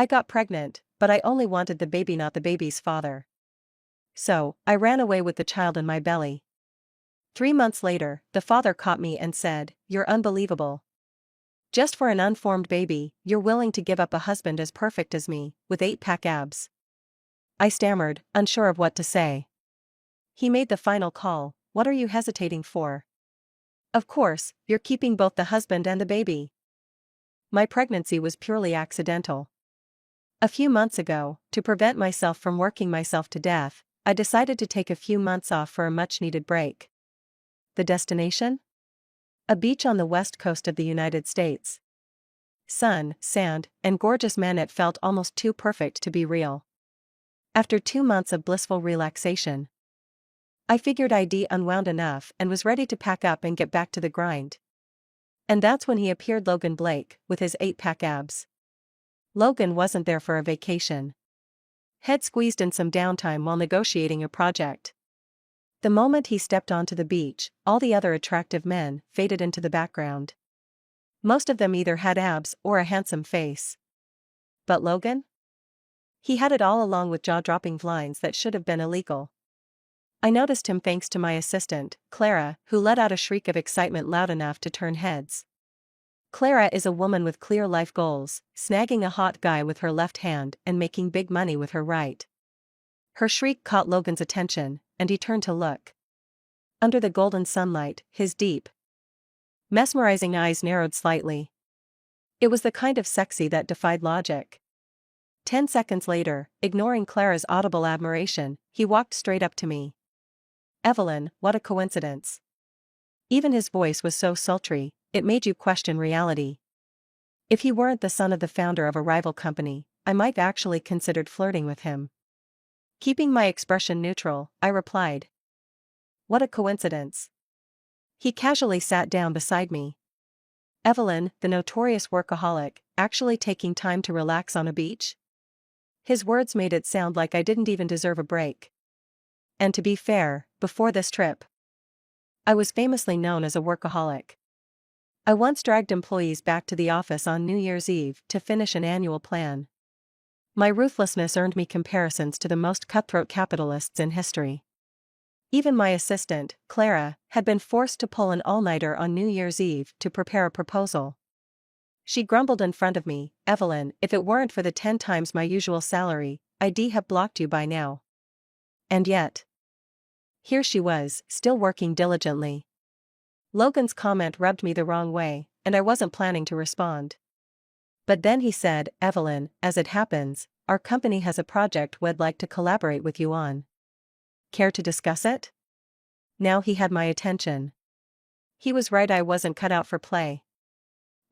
I got pregnant, but I only wanted the baby, not the baby's father. So, I ran away with the child in my belly. 3 months later, the father caught me and said, "You're unbelievable. Just for an unformed baby, you're willing to give up a husband as perfect as me, with 8-pack abs." I stammered, unsure of what to say. He made the final call. "What are you hesitating for? Of course, you're keeping both the husband and the baby." My pregnancy was purely accidental. A few months ago, to prevent myself from working myself to death, I decided to take a few months off for a much-needed break. The destination? A beach on the west coast of the United States. Sun, sand, and gorgeous men. It felt almost too perfect to be real. After 2 months of blissful relaxation, I figured I'd unwound enough and was ready to pack up and get back to the grind. And that's when he appeared, Logan Blake, with his 8-pack abs. Logan wasn't there for a vacation. Head squeezed in some downtime while negotiating a project. The moment he stepped onto the beach, all the other attractive men faded into the background. Most of them either had abs or a handsome face. But Logan? He had it all, along with jaw-dropping lines that should have been illegal. I noticed him thanks to my assistant, Clara, who let out a shriek of excitement loud enough to turn heads. Clara is a woman with clear life goals, snagging a hot guy with her left hand and making big money with her right. Her shriek caught Logan's attention, and he turned to look. Under the golden sunlight, his deep, mesmerizing eyes narrowed slightly. It was the kind of sexy that defied logic. 10 seconds later, ignoring Clara's audible admiration, he walked straight up to me. "Evelyn, what a coincidence." Even his voice was so sultry, it made you question reality. If he weren't the son of the founder of a rival company, I might have actually considered flirting with him. Keeping my expression neutral, I replied, "What a coincidence." He casually sat down beside me. "Evelyn, the notorious workaholic, actually taking time to relax on a beach?" His words made it sound like I didn't even deserve a break. And to be fair, before this trip, I was famously known as a workaholic. I once dragged employees back to the office on New Year's Eve to finish an annual plan. My ruthlessness earned me comparisons to the most cutthroat capitalists in history. Even my assistant, Clara, had been forced to pull an all-nighter on New Year's Eve to prepare a proposal. She grumbled in front of me, "Evelyn, if it weren't for the 10 times my usual salary, I'd have blocked you by now." And yet, here she was, still working diligently. Logan's comment rubbed me the wrong way, and I wasn't planning to respond. But then he said, "Evelyn, as it happens, our company has a project we'd like to collaborate with you on. Care to discuss it?" Now he had my attention. He was right, I wasn't cut out for play.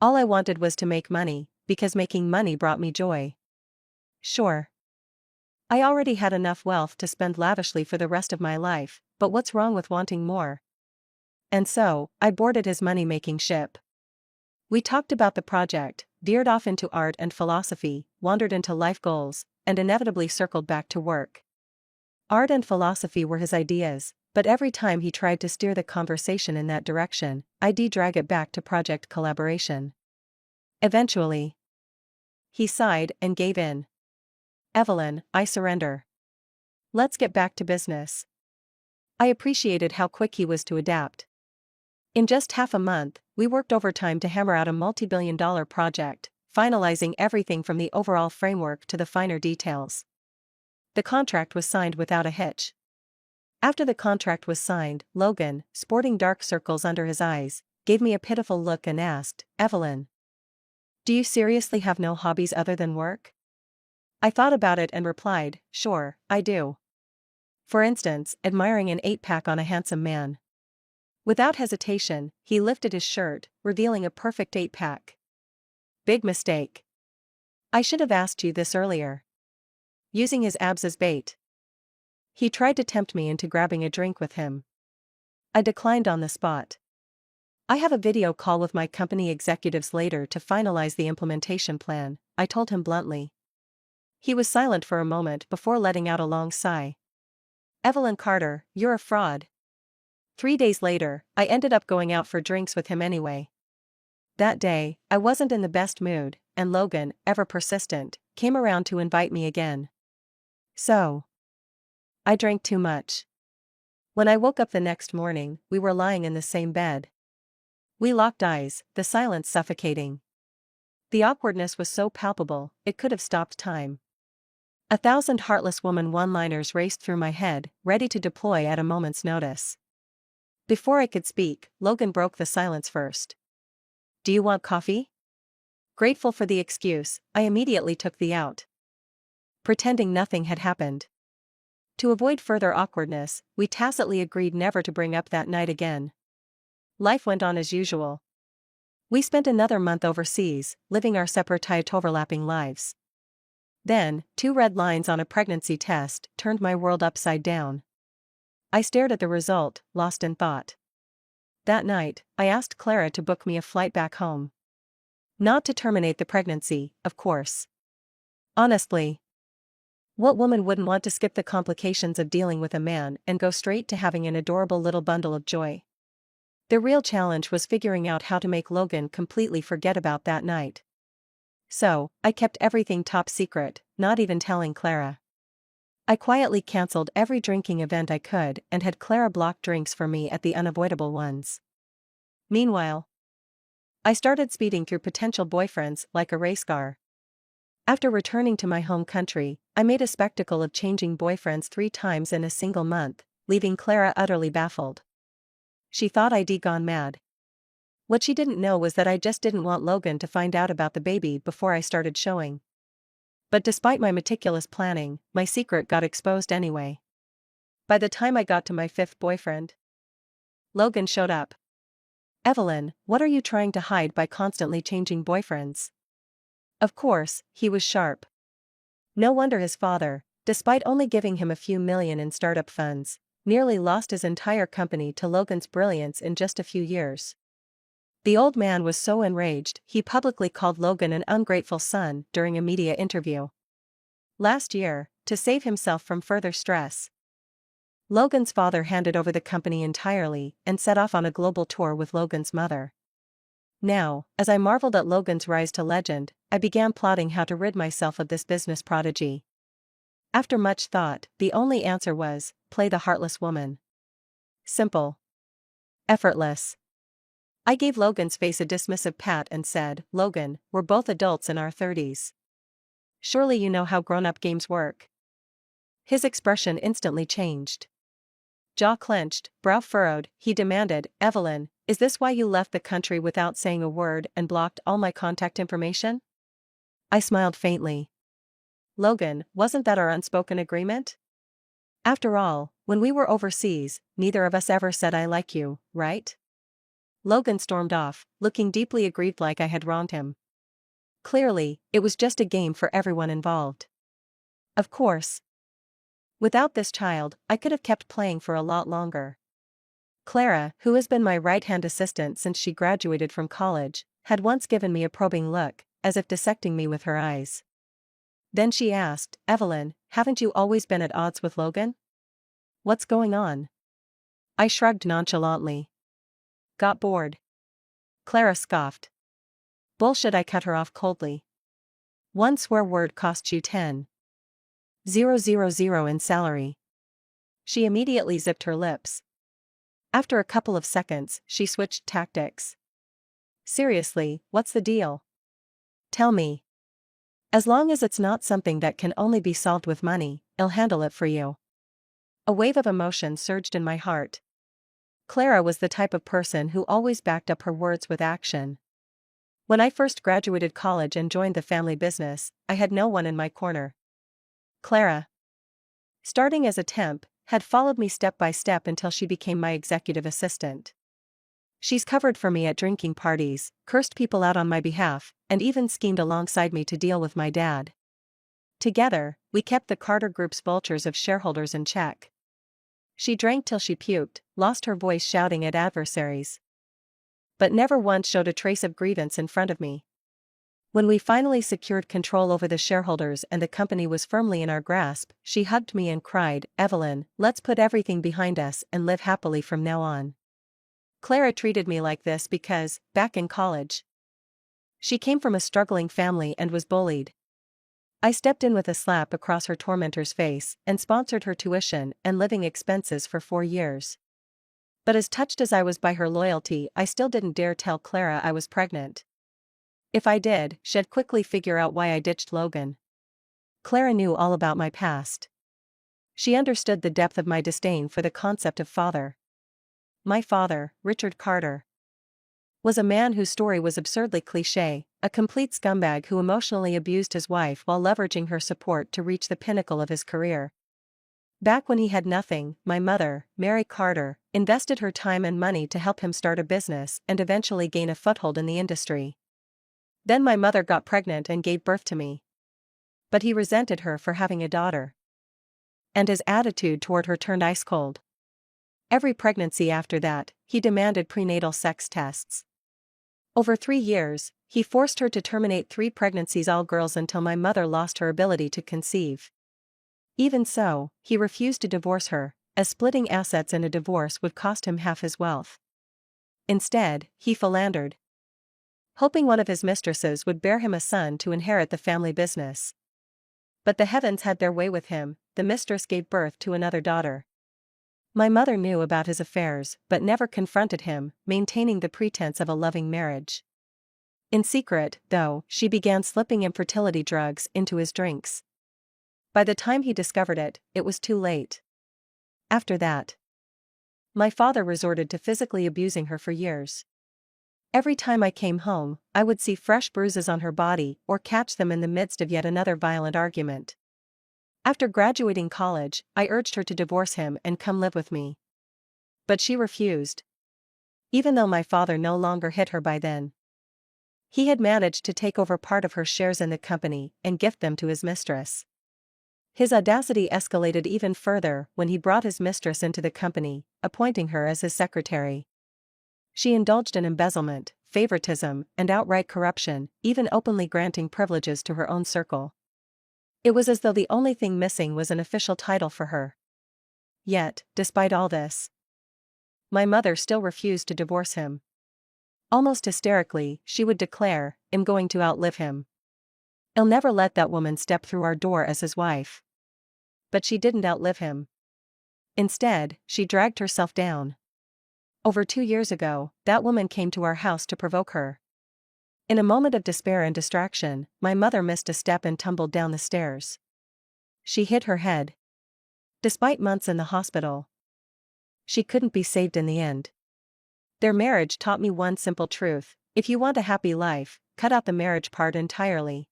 All I wanted was to make money, because making money brought me joy. Sure. I already had enough wealth to spend lavishly for the rest of my life, but what's wrong with wanting more? And so, I boarded his money-making ship. We talked about the project, veered off into art and philosophy, wandered into life goals, and inevitably circled back to work. Art and philosophy were his ideas, but every time he tried to steer the conversation in that direction, I'd drag it back to project collaboration. Eventually, he sighed and gave in. "Evelyn, I surrender. Let's get back to business." I appreciated how quick he was to adapt. In just half a month, we worked overtime to hammer out a multi-billion-dollar project, finalizing everything from the overall framework to the finer details. The contract was signed without a hitch. After the contract was signed, Logan, sporting dark circles under his eyes, gave me a pitiful look and asked, "Evelyn, do you seriously have no hobbies other than work?" I thought about it and replied, "Sure, I do. For instance, admiring an 8-pack on a handsome man." Without hesitation, he lifted his shirt, revealing a perfect 8-pack. Big mistake. I should have asked you this earlier. Using his abs as bait. He tried to tempt me into grabbing a drink with him. I declined on the spot. "I have a video call with my company executives later to finalize the implementation plan," I told him bluntly. He was silent for a moment before letting out a long sigh. "Evelyn Carter, you're a fraud." 3 days later, I ended up going out for drinks with him anyway. That day, I wasn't in the best mood, and Logan, ever persistent, came around to invite me again. So, I drank too much. When I woke up the next morning, we were lying in the same bed. We locked eyes, the silence suffocating. The awkwardness was so palpable, it could have stopped time. 1,000 heartless woman one-liners raced through my head, ready to deploy at a moment's notice. Before I could speak, Logan broke the silence first. Do you want coffee? Grateful for the excuse, I immediately took the out, pretending nothing had happened. To avoid further awkwardness, we tacitly agreed never to bring up that night again. Life went on as usual. We spent another month overseas, living our separate yet overlapping lives. Then, 2 red lines on a pregnancy test turned my world upside down. I stared at the result, lost in thought. That night, I asked Clara to book me a flight back home. Not to terminate the pregnancy, of course. Honestly, what woman wouldn't want to skip the complications of dealing with a man and go straight to having an adorable little bundle of joy? The real challenge was figuring out how to make Logan completely forget about that night. So, I kept everything top secret, not even telling Clara. I quietly cancelled every drinking event I could and had Clara block drinks for me at the unavoidable ones. Meanwhile, I started speeding through potential boyfriends like a race car. After returning to my home country, I made a spectacle of changing boyfriends 3 times in a single month, leaving Clara utterly baffled. She thought I'd gone mad. What she didn't know was that I just didn't want Logan to find out about the baby before I started showing. But despite my meticulous planning, my secret got exposed anyway. By the time I got to my 5th boyfriend, Logan showed up. Evelyn, what are you trying to hide by constantly changing boyfriends? Of course, he was sharp. No wonder his father, despite only giving him a few million in startup funds, nearly lost his entire company to Logan's brilliance in just a few years. The old man was so enraged, he publicly called Logan an ungrateful son during a media interview. Last year, to save himself from further stress, Logan's father handed over the company entirely and set off on a global tour with Logan's mother. Now, as I marveled at Logan's rise to legend, I began plotting how to rid myself of this business prodigy. After much thought, the only answer was, play the heartless woman. Simple. Effortless. I gave Logan's face a dismissive pat and said, Logan, we're both adults in our 30s. Surely you know how grown-up games work. His expression instantly changed. Jaw clenched, brow furrowed, he demanded, Evelyn, is this why you left the country without saying a word and blocked all my contact information? I smiled faintly. Logan, wasn't that our unspoken agreement? After all, when we were overseas, neither of us ever said I like you, right? Logan stormed off, looking deeply aggrieved like I had wronged him. Clearly, it was just a game for everyone involved. Of course. Without this child, I could have kept playing for a lot longer. Clara, who has been my right-hand assistant since she graduated from college, had once given me a probing look, as if dissecting me with her eyes. Then she asked, Evelyn, haven't you always been at odds with Logan? What's going on? I shrugged nonchalantly. Got bored. Clara scoffed. Bullshit, I cut her off coldly. One swear word costs you 10,000 in salary. She immediately zipped her lips. After a couple of seconds, she switched tactics. Seriously, what's the deal? Tell me. As long as it's not something that can only be solved with money, I'll handle it for you. A wave of emotion surged in my heart. Clara was the type of person who always backed up her words with action. When I first graduated college and joined the family business, I had no one in my corner. Clara, starting as a temp, had followed me step by step until she became my executive assistant. She's covered for me at drinking parties, cursed people out on my behalf, and even schemed alongside me to deal with my dad. Together, we kept the Carter Group's vultures of shareholders in check. She drank till she puked, lost her voice shouting at adversaries, but never once showed a trace of grievance in front of me. When we finally secured control over the shareholders and the company was firmly in our grasp, she hugged me and cried, Evelyn, let's put everything behind us and live happily from now on. Clara treated me like this because, back in college, she came from a struggling family and was bullied. I stepped in with a slap across her tormentor's face and sponsored her tuition and living expenses for 4 years. But as touched as I was by her loyalty, I still didn't dare tell Clara I was pregnant. If I did, she'd quickly figure out why I ditched Logan. Clara knew all about my past. She understood the depth of my disdain for the concept of father. My father, Richard Carter, was a man whose story was absurdly cliché, a complete scumbag who emotionally abused his wife while leveraging her support to reach the pinnacle of his career. Back when he had nothing, my mother, Mary Carter, invested her time and money to help him start a business and eventually gain a foothold in the industry. Then my mother got pregnant and gave birth to me. But he resented her for having a daughter. And his attitude toward her turned ice cold. Every pregnancy after that, he demanded prenatal sex tests. Over 3 years, he forced her to terminate 3 pregnancies, all girls, until my mother lost her ability to conceive. Even so, he refused to divorce her, as splitting assets in a divorce would cost him half his wealth. Instead, he philandered, hoping one of his mistresses would bear him a son to inherit the family business. But the heavens had their way with him. The mistress gave birth to another daughter. My mother knew about his affairs but never confronted him, maintaining the pretense of a loving marriage. In secret, though, she began slipping infertility drugs into his drinks. By the time he discovered it, it was too late. After that, my father resorted to physically abusing her for years. Every time I came home, I would see fresh bruises on her body or catch them in the midst of yet another violent argument. After graduating college, I urged her to divorce him and come live with me. But she refused. Even though my father no longer hit her by then. He had managed to take over part of her shares in the company and gift them to his mistress. His audacity escalated even further when he brought his mistress into the company, appointing her as his secretary. She indulged in embezzlement, favoritism, and outright corruption, even openly granting privileges to her own circle. It was as though the only thing missing was an official title for her. Yet, despite all this, my mother still refused to divorce him. Almost hysterically, she would declare, "I'm going to outlive him. I'll never let that woman step through our door as his wife." But she didn't outlive him. Instead, she dragged herself down. Over 2 years ago, that woman came to our house to provoke her. In a moment of despair and distraction, my mother missed a step and tumbled down the stairs. She hit her head. Despite months in the hospital, she couldn't be saved in the end. Their marriage taught me one simple truth: if you want a happy life, cut out the marriage part entirely.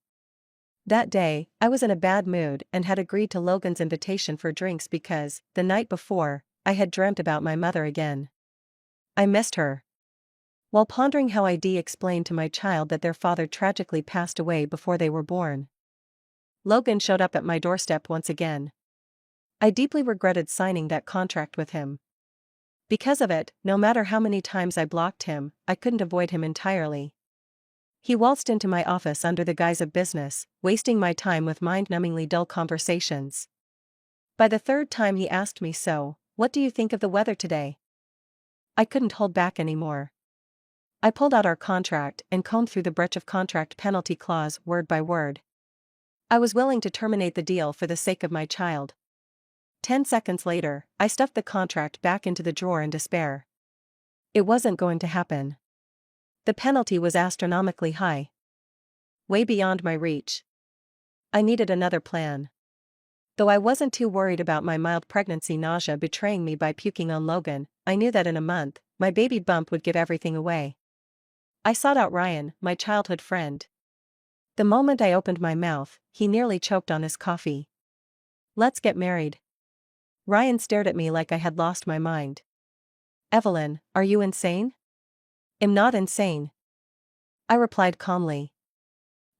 That day, I was in a bad mood and had agreed to Logan's invitation for drinks because, the night before, I had dreamt about my mother again. I missed her. While pondering how I'd explain to my child that their father tragically passed away before they were born, Logan showed up at my doorstep once again. I deeply regretted signing that contract with him. Because of it, no matter how many times I blocked him, I couldn't avoid him entirely. He waltzed into my office under the guise of business, wasting my time with mind-numbingly dull conversations. By the 3rd time he asked me, "So, what do you think of the weather today?" I couldn't hold back anymore. I pulled out our contract and combed through the breach of contract penalty clause word by word. I was willing to terminate the deal for the sake of my child. 10 seconds later, I stuffed the contract back into the drawer in despair. It wasn't going to happen. The penalty was astronomically high. Way beyond my reach. I needed another plan. Though I wasn't too worried about my mild pregnancy nausea betraying me by puking on Logan, I knew that in a month, my baby bump would give everything away. I sought out Ryan, my childhood friend. The moment I opened my mouth, he nearly choked on his coffee. "Let's get married." Ryan stared at me like I had lost my mind. "Evelyn, are you insane?" "I'm not insane," I replied calmly.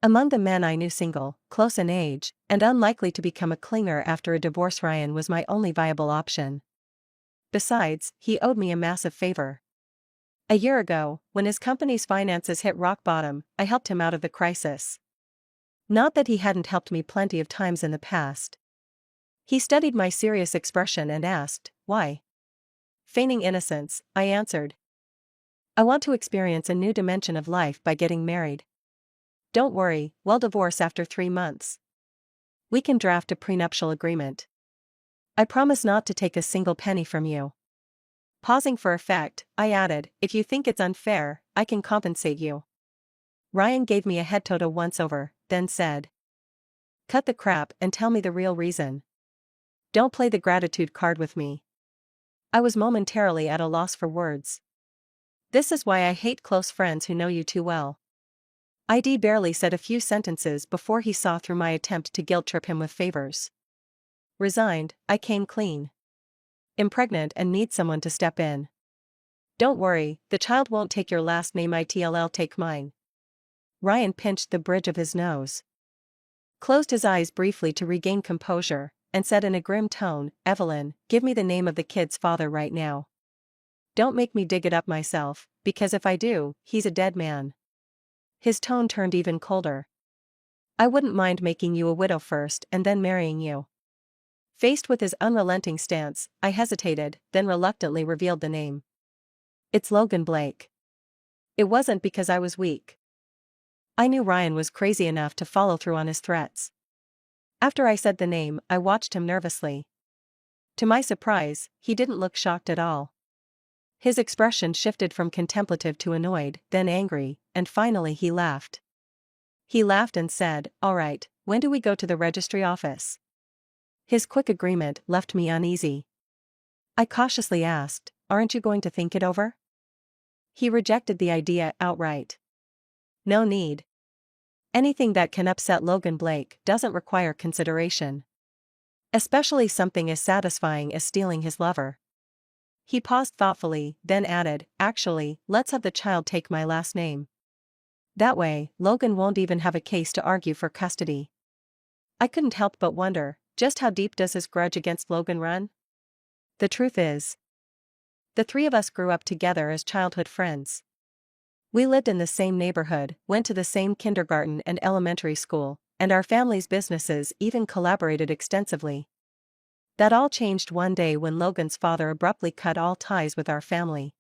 Among the men I knew single, close in age, and unlikely to become a clinger after a divorce, Ryan was my only viable option. Besides, he owed me a massive favor. A year ago, when his company's finances hit rock bottom, I helped him out of the crisis. Not that he hadn't helped me plenty of times in the past. He studied my serious expression and asked, "Why?" Feigning innocence, I answered, "I want to experience a new dimension of life by getting married." "Don't worry, we'll divorce after 3 months. We can draft a prenuptial agreement. I promise not to take a single penny from you. Pausing for effect, I added, if you think it's unfair, I can compensate you. Ryan gave me a head toto once over, then said, cut the crap and tell me the real reason. Don't play the gratitude card with me. I was momentarily at a loss for words. This is why I hate close friends who know you too well. ID barely said a few sentences before he saw through my attempt to guilt-trip him with favors. Resigned, I came clean. I'm pregnant and need someone to step in. Don't worry, the child won't take your last name, it'll take mine. Ryan pinched the bridge of his nose, closed his eyes briefly to regain composure, and said in a grim tone, Evelyn, give me the name of the kid's father right now. Don't make me dig it up myself, because if I do, he's a dead man. His tone turned even colder. I wouldn't mind making you a widow first and then marrying you. Faced with his unrelenting stance, I hesitated, then reluctantly revealed the name. It's Logan Blake. It wasn't because I was weak. I knew Ryan was crazy enough to follow through on his threats. After I said the name, I watched him nervously. To my surprise, he didn't look shocked at all. His expression shifted from contemplative to annoyed, then angry, and finally he laughed. He laughed and said, all right, when do we go to the registry office? His quick agreement left me uneasy. I cautiously asked, aren't you going to think it over? He rejected the idea outright. No need. Anything that can upset Logan Blake doesn't require consideration. Especially something as satisfying as stealing his lover. He paused thoughtfully, then added, actually, let's have the child take my last name. That way, Logan won't even have a case to argue for custody. I couldn't help but wonder, just how deep does his grudge against Logan run? The truth is, the three of us grew up together as childhood friends. We lived in the same neighborhood, went to the same kindergarten and elementary school, and our family's businesses even collaborated extensively. That all changed one day when Logan's father abruptly cut all ties with our family.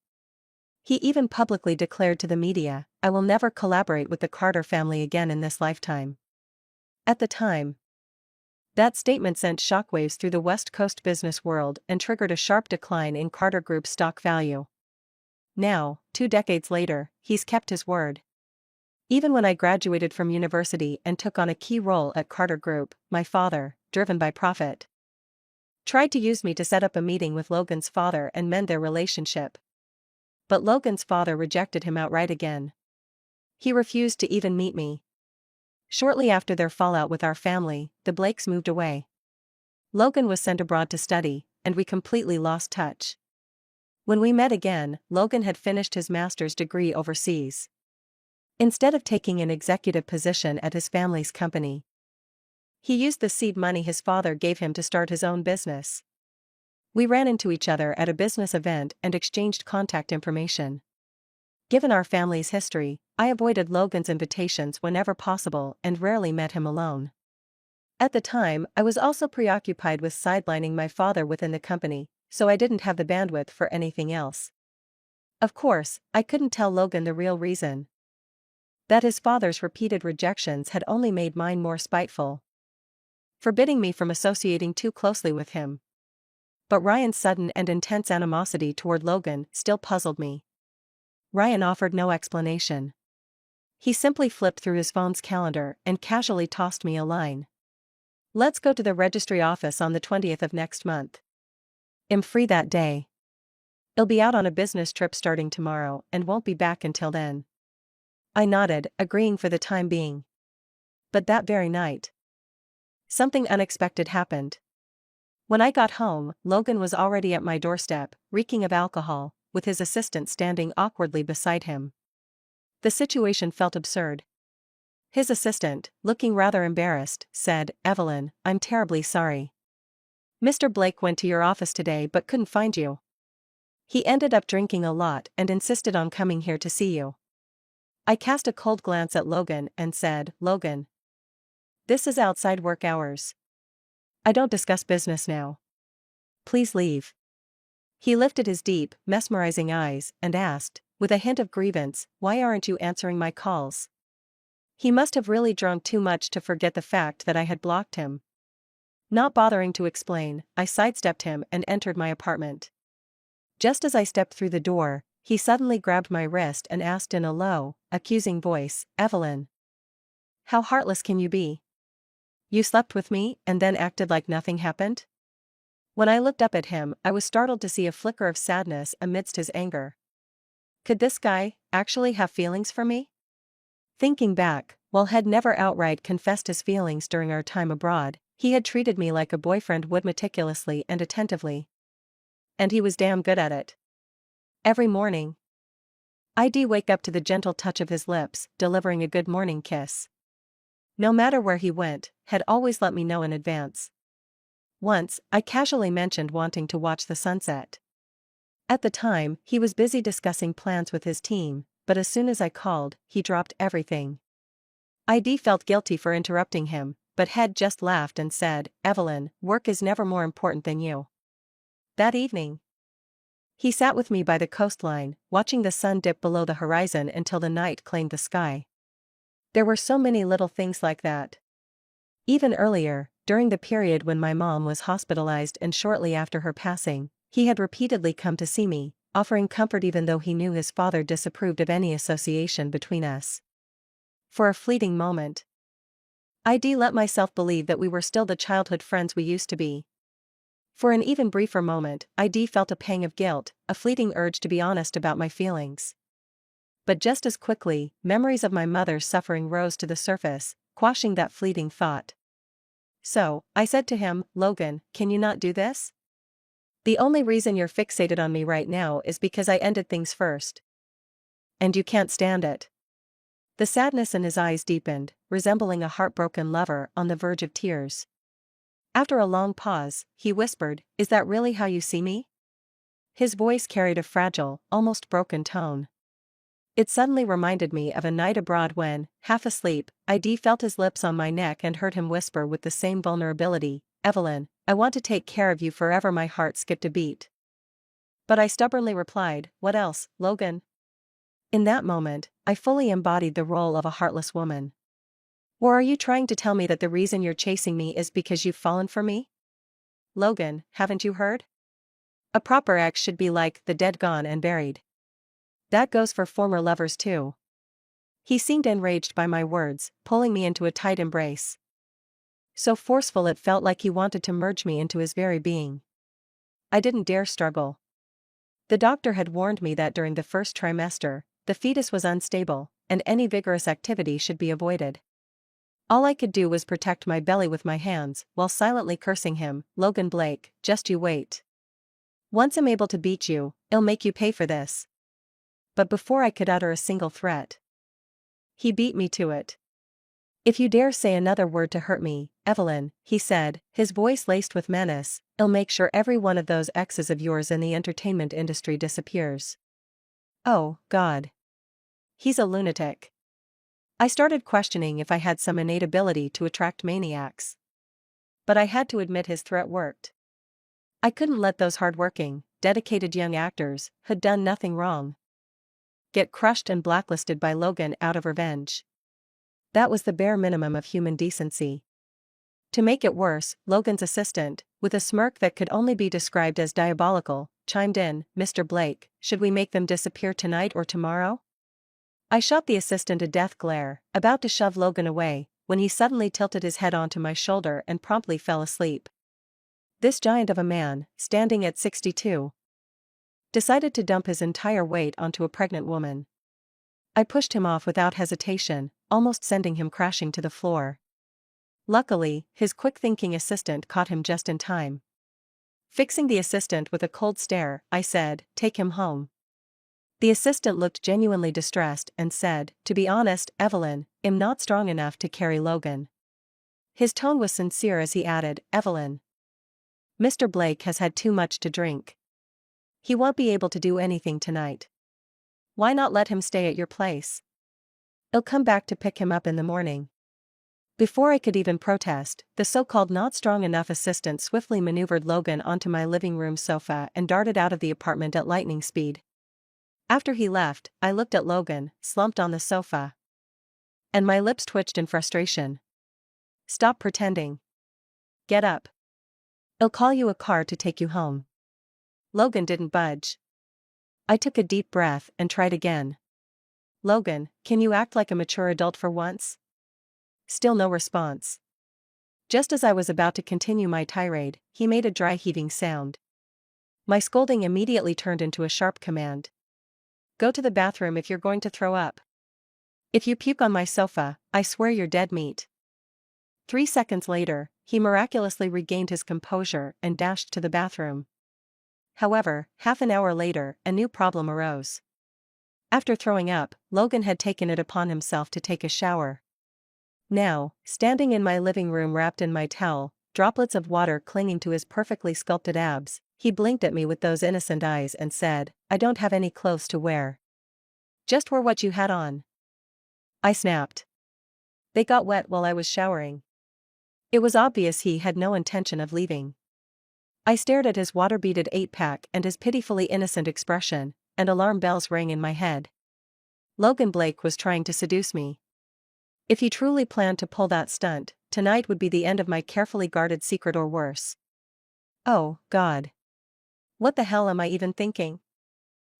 He even publicly declared to the media, I will never collaborate with the Carter family again in this lifetime. At the time, that statement sent shockwaves through the West Coast business world and triggered a sharp decline in Carter Group's stock value. Now, 2 decades later, he's kept his word. Even when I graduated from university and took on a key role at Carter Group, my father, driven by profit, tried to use me to set up a meeting with Logan's father and mend their relationship. But Logan's father rejected him outright again. He refused to even meet me. Shortly after their fallout with our family, the Blakes moved away. Logan was sent abroad to study, and we completely lost touch. When we met again, Logan had finished his master's degree overseas. Instead of taking an executive position at his family's company, he used the seed money his father gave him to start his own business. We ran into each other at a business event and exchanged contact information. Given our family's history, I avoided Logan's invitations whenever possible and rarely met him alone. At the time, I was also preoccupied with sidelining my father within the company, so I didn't have the bandwidth for anything else. Of course, I couldn't tell Logan the real reason. That his father's repeated rejections had only made mine more spiteful, forbidding me from associating too closely with him. But Ryan's sudden and intense animosity toward Logan still puzzled me. Ryan offered no explanation. He simply flipped through his phone's calendar and casually tossed me a line. Let's go to the registry office on the 20th of next month. I'm free that day. I'll be out on a business trip starting tomorrow and won't be back until then. I nodded, agreeing for the time being. But that very night, something unexpected happened. When I got home, Logan was already at my doorstep, reeking of alcohol, with his assistant standing awkwardly beside him. The situation felt absurd. His assistant, looking rather embarrassed, said, Evelyn, I'm terribly sorry. Mr. Blake went to your office today but couldn't find you. He ended up drinking a lot and insisted on coming here to see you. I cast a cold glance at Logan and said, Logan, this is outside work hours. I don't discuss business now. Please leave. He lifted his deep, mesmerizing eyes and asked, with a hint of grievance, why aren't you answering my calls? He must have really drunk too much to forget the fact that I had blocked him. Not bothering to explain, I sidestepped him and entered my apartment. Just as I stepped through the door, he suddenly grabbed my wrist and asked in a low, accusing voice, "Evelyn, how heartless can you be? You slept with me and then acted like nothing happened?" When I looked up at him, I was startled to see a flicker of sadness amidst his anger. Could this guy actually have feelings for me? Thinking back, while had never outright confessed his feelings during our time abroad, he had treated me like a boyfriend would, meticulously and attentively. And he was damn good at it. Every morning, I'd wake up to the gentle touch of his lips, delivering a good morning kiss. No matter where he went, had always let me know in advance. Once, I casually mentioned wanting to watch the sunset. At the time, he was busy discussing plans with his team, but as soon as I called, he dropped everything. I felt guilty for interrupting him, but had just laughed and said, "Evelyn, work is never more important than you." That evening, he sat with me by the coastline, watching the sun dip below the horizon until the night claimed the sky. There were so many little things like that. Even earlier, during the period when my mom was hospitalized and shortly after her passing, he had repeatedly come to see me, offering comfort even though he knew his father disapproved of any association between us. For a fleeting moment, I let myself believe that we were still the childhood friends we used to be. For an even briefer moment, I felt a pang of guilt, a fleeting urge to be honest about my feelings. But just as quickly, memories of my mother's suffering rose to the surface, quashing that fleeting thought. So, I said to him, "Logan, can you not do this? The only reason you're fixated on me right now is because I ended things first. And you can't stand it." The sadness in his eyes deepened, resembling a heartbroken lover on the verge of tears. After a long pause, he whispered, "Is that really how you see me?" His voice carried a fragile, almost broken tone. It suddenly reminded me of a night abroad when, half asleep, I felt his lips on my neck and heard him whisper with the same vulnerability, "Evelyn, I want to take care of you forever." My heart skipped a beat. But I stubbornly replied, "What else, Logan?" In that moment, I fully embodied the role of a heartless woman. Or are you trying to tell me that the reason you're chasing me is because you've fallen for me? Logan, haven't you heard? A proper ex should be like the dead, gone and buried. That goes for former lovers too. He seemed enraged by my words, pulling me into a tight embrace. So forceful it felt like he wanted to merge me into his very being. I didn't dare struggle. The doctor had warned me that during the first trimester, the fetus was unstable, and any vigorous activity should be avoided. All I could do was protect my belly with my hands, while silently cursing him, "Logan Blake, just you wait. Once I'm able to beat you, I'll make you pay for this." But before I could utter a single threat, he beat me to it. "If you dare say another word to hurt me, Evelyn," he said, his voice laced with menace, "I'll make sure every one of those exes of yours in the entertainment industry disappears." Oh, God. He's a lunatic. I started questioning if I had some innate ability to attract maniacs. But I had to admit his threat worked. I couldn't let those hardworking, dedicated young actors, who'd done nothing wrong, get crushed and blacklisted by Logan out of revenge. That was the bare minimum of human decency. To make it worse, Logan's assistant, with a smirk that could only be described as diabolical, chimed in, "Mr. Blake, should we make them disappear tonight or tomorrow?" I shot the assistant a death glare, about to shove Logan away, when he suddenly tilted his head onto my shoulder and promptly fell asleep. This giant of a man, standing at 62, decided to dump his entire weight onto a pregnant woman. I pushed him off without hesitation, almost sending him crashing to the floor. Luckily, his quick-thinking assistant caught him just in time. Fixing the assistant with a cold stare, I said, "Take him home." The assistant looked genuinely distressed and said, "To be honest, Evelyn, I'm not strong enough to carry Logan." His tone was sincere as he added, "Evelyn, Mr. Blake has had too much to drink. He won't be able to do anything tonight. Why not let him stay at your place? I'll come back to pick him up in the morning." Before I could even protest, the so-called not strong enough assistant swiftly maneuvered Logan onto my living room sofa and darted out of the apartment at lightning speed. After he left, I looked at Logan, slumped on the sofa. And my lips twitched in frustration. "Stop pretending. Get up." I'll call you a car to take you home. Logan didn't budge. I took a deep breath and tried again. Logan, can you act like a mature adult for once? Still no response. Just as I was about to continue my tirade, he made a dry heaving sound. My scolding immediately turned into a sharp command. Go to the bathroom if you're going to throw up. If you puke on my sofa, I swear you're dead meat. 3 seconds later, he miraculously regained his composure and dashed to the bathroom. However, half an hour later, a new problem arose. After throwing up, Logan had taken it upon himself to take a shower. Now, standing in my living room wrapped in my towel, droplets of water clinging to his perfectly sculpted abs, he blinked at me with those innocent eyes and said, I don't have any clothes to wear. Just wear what you had on. I snapped. They got wet while I was showering. It was obvious he had no intention of leaving. I stared at his water-beaded 8-pack and his pitifully innocent expression, and alarm bells rang in my head. Logan Blake was trying to seduce me. If he truly planned to pull that stunt, tonight would be the end of my carefully guarded secret or worse. Oh, God. What the hell am I even thinking?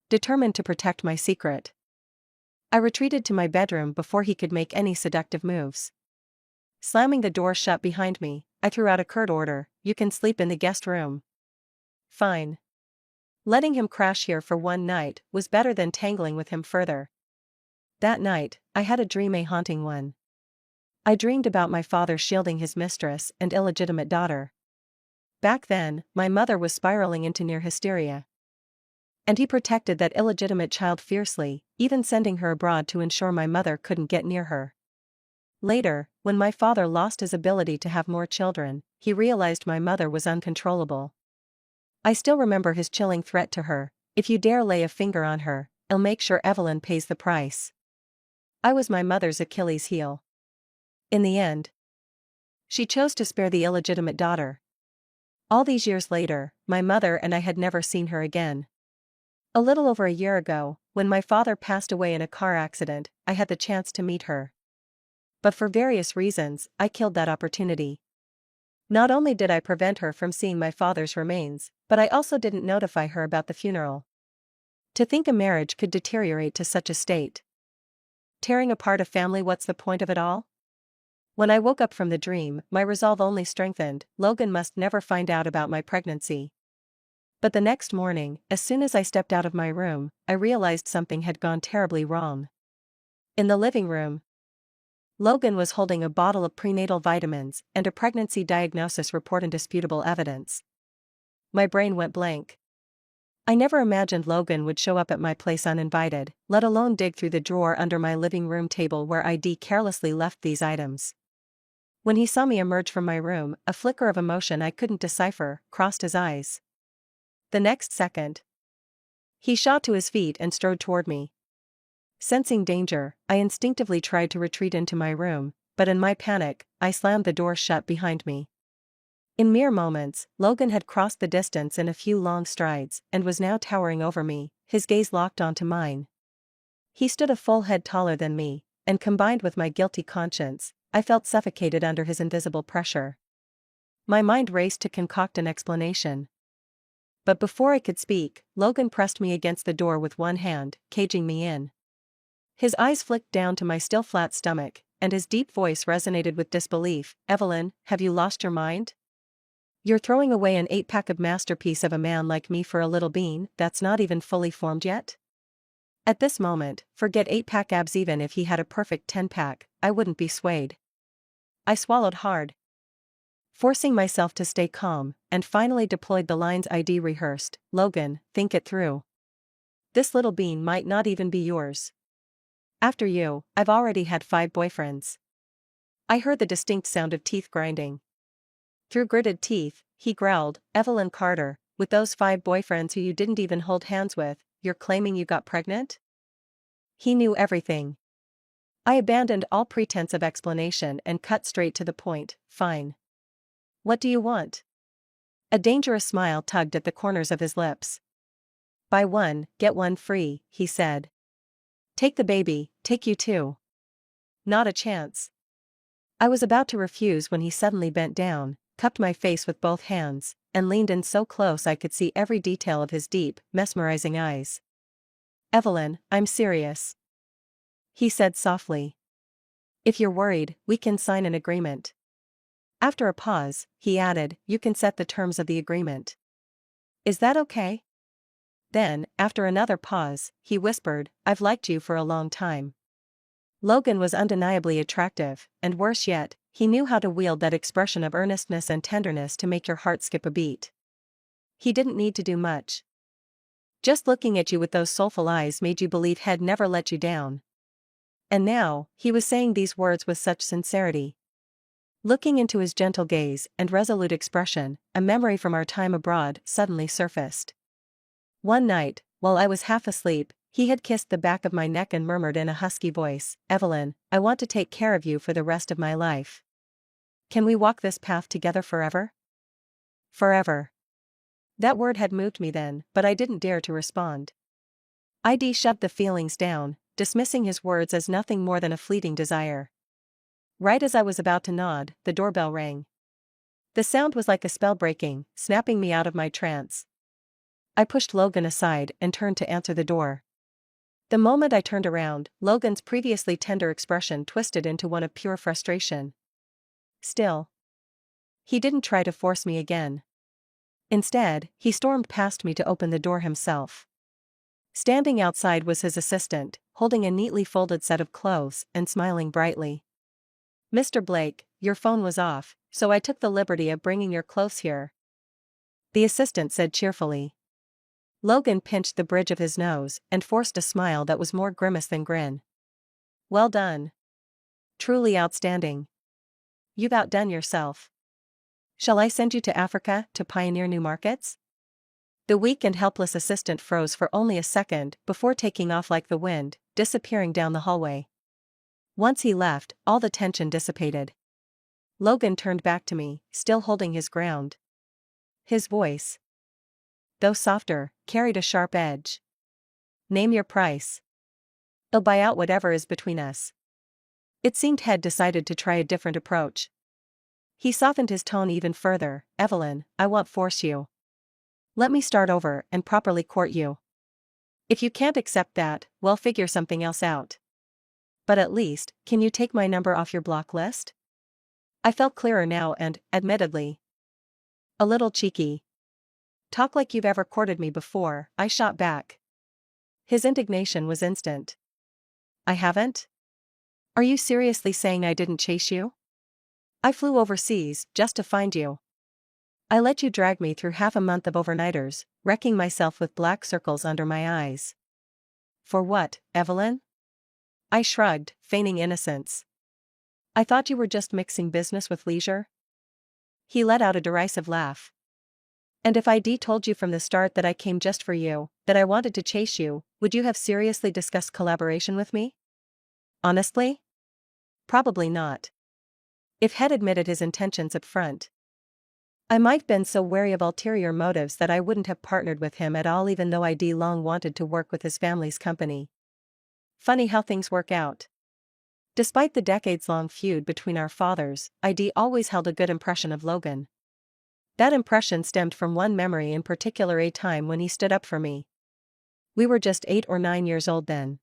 Determined to protect my secret, I retreated to my bedroom before he could make any seductive moves. Slamming the door shut behind me, I threw out a curt order, you can sleep in the guest room. Fine. Letting him crash here for one night was better than tangling with him further. That night, I had a dream, a haunting one. I dreamed about my father shielding his mistress and illegitimate daughter. Back then, my mother was spiraling into near hysteria. And he protected that illegitimate child fiercely, even sending her abroad to ensure my mother couldn't get near her. Later, when my father lost his ability to have more children, he realized my mother was uncontrollable. I still remember his chilling threat to her, if you dare lay a finger on her, I'll make sure Evelyn pays the price. I was my mother's Achilles heel. In the end, she chose to spare the illegitimate daughter. All these years later, my mother and I had never seen her again. A little over a year ago, when my father passed away in a car accident, I had the chance to meet her. But for various reasons, I killed that opportunity. Not only did I prevent her from seeing my father's remains, but I also didn't notify her about the funeral. To think a marriage could deteriorate to such a state. Tearing apart a family, what's the point of it all? When I woke up from the dream, my resolve only strengthened, Logan must never find out about my pregnancy. But the next morning, as soon as I stepped out of my room, I realized something had gone terribly wrong. In the living room, Logan was holding a bottle of prenatal vitamins and a pregnancy diagnosis report, indisputable evidence. My brain went blank. I never imagined Logan would show up at my place uninvited, let alone dig through the drawer under my living room table where I'd carelessly left these items. When he saw me emerge from my room, a flicker of emotion I couldn't decipher crossed his eyes. The next second, he shot to his feet and strode toward me. Sensing danger, I instinctively tried to retreat into my room, but in my panic, I slammed the door shut behind me. In mere moments, Logan had crossed the distance in a few long strides and was now towering over me, his gaze locked onto mine. He stood a full head taller than me, and combined with my guilty conscience, I felt suffocated under his invisible pressure. My mind raced to concoct an explanation. But before I could speak, Logan pressed me against the door with one hand, caging me in. His eyes flicked down to my still flat stomach, and his deep voice resonated with disbelief. Evelyn, have you lost your mind? You're throwing away an 8-pack of masterpiece of a man like me for a little bean that's not even fully formed yet? At this moment, forget 8-pack abs. Even if he had a perfect 10-pack, I wouldn't be swayed. I swallowed hard, forcing myself to stay calm, and finally deployed the lines I'd rehearsed. Logan, think it through. This little bean might not even be yours. After you, I've already had 5 boyfriends. I heard the distinct sound of teeth grinding. Through gritted teeth, he growled, Evelyn Carter, with those 5 boyfriends who you didn't even hold hands with, you're claiming you got pregnant? He knew everything. I abandoned all pretense of explanation and cut straight to the point. Fine. What do you want? A dangerous smile tugged at the corners of his lips. Buy one, get one free, he said. Take the baby, take you too. Not a chance. I was about to refuse when he suddenly bent down, cupped my face with both hands, and leaned in so close I could see every detail of his deep, mesmerizing eyes. "Evelyn, I'm serious," he said softly. "If you're worried, we can sign an agreement." After a pause, he added, "You can set the terms of the agreement. Is that okay?" Then, after another pause, he whispered, "I've liked you for a long time." Logan was undeniably attractive, and worse yet, he knew how to wield that expression of earnestness and tenderness to make your heart skip a beat. He didn't need to do much. Just looking at you with those soulful eyes made you believe he'd never let you down. And now, he was saying these words with such sincerity. Looking into his gentle gaze and resolute expression, a memory from our time abroad suddenly surfaced. One night, while I was half asleep, he had kissed the back of my neck and murmured in a husky voice, "Evelyn, I want to take care of you for the rest of my life. Can we walk this path together forever?" Forever. That word had moved me then, but I didn't dare to respond. I shoved the feelings down, dismissing his words as nothing more than a fleeting desire. Right as I was about to nod, the doorbell rang. The sound was like a spell breaking, snapping me out of my trance. I pushed Logan aside and turned to answer the door. The moment I turned around, Logan's previously tender expression twisted into one of pure frustration. Still, he didn't try to force me again. Instead, he stormed past me to open the door himself. Standing outside was his assistant, holding a neatly folded set of clothes and smiling brightly. "Mr. Blake, your phone was off, so I took the liberty of bringing your clothes here," the assistant said cheerfully. Logan pinched the bridge of his nose and forced a smile that was more grimace than grin. "Well done. Truly outstanding. You've outdone yourself. Shall I send you to Africa to pioneer new markets?" The weak and helpless assistant froze for only a second before taking off like the wind, disappearing down the hallway. Once he left, all the tension dissipated. Logan turned back to me, still holding his ground. His voice, though softer, carried a sharp edge. "Name your price. I'll buy out whatever is between us." It seemed he'd decided to try a different approach. He softened his tone even further. "Evelyn, I won't force you. Let me start over and properly court you. If you can't accept that, we'll figure something else out. But at least, can you take my number off your block list?" I felt clearer now and, admittedly, a little cheeky. "Talk like you've ever courted me before," I shot back. His indignation was instant. "I haven't? Are you seriously saying I didn't chase you? I flew overseas just to find you. I let you drag me through half a month of overnighters, wrecking myself with black circles under my eyes. For what, Evelyn?" I shrugged, feigning innocence. "I thought you were just mixing business with leisure." He let out a derisive laugh. "And if I'd told you from the start that I came just for you, that I wanted to chase you, would you have seriously discussed collaboration with me? Honestly? Probably not." If he'd admitted his intentions up front, I might been so wary of ulterior motives that I wouldn't have partnered with him at all, even though I'd long wanted to work with his family's company. Funny how things work out. Despite the decades-long feud between our fathers, I'd always held a good impression of Logan. That impression stemmed from one memory in particular, a time when he stood up for me. We were just 8 or 9 years old then.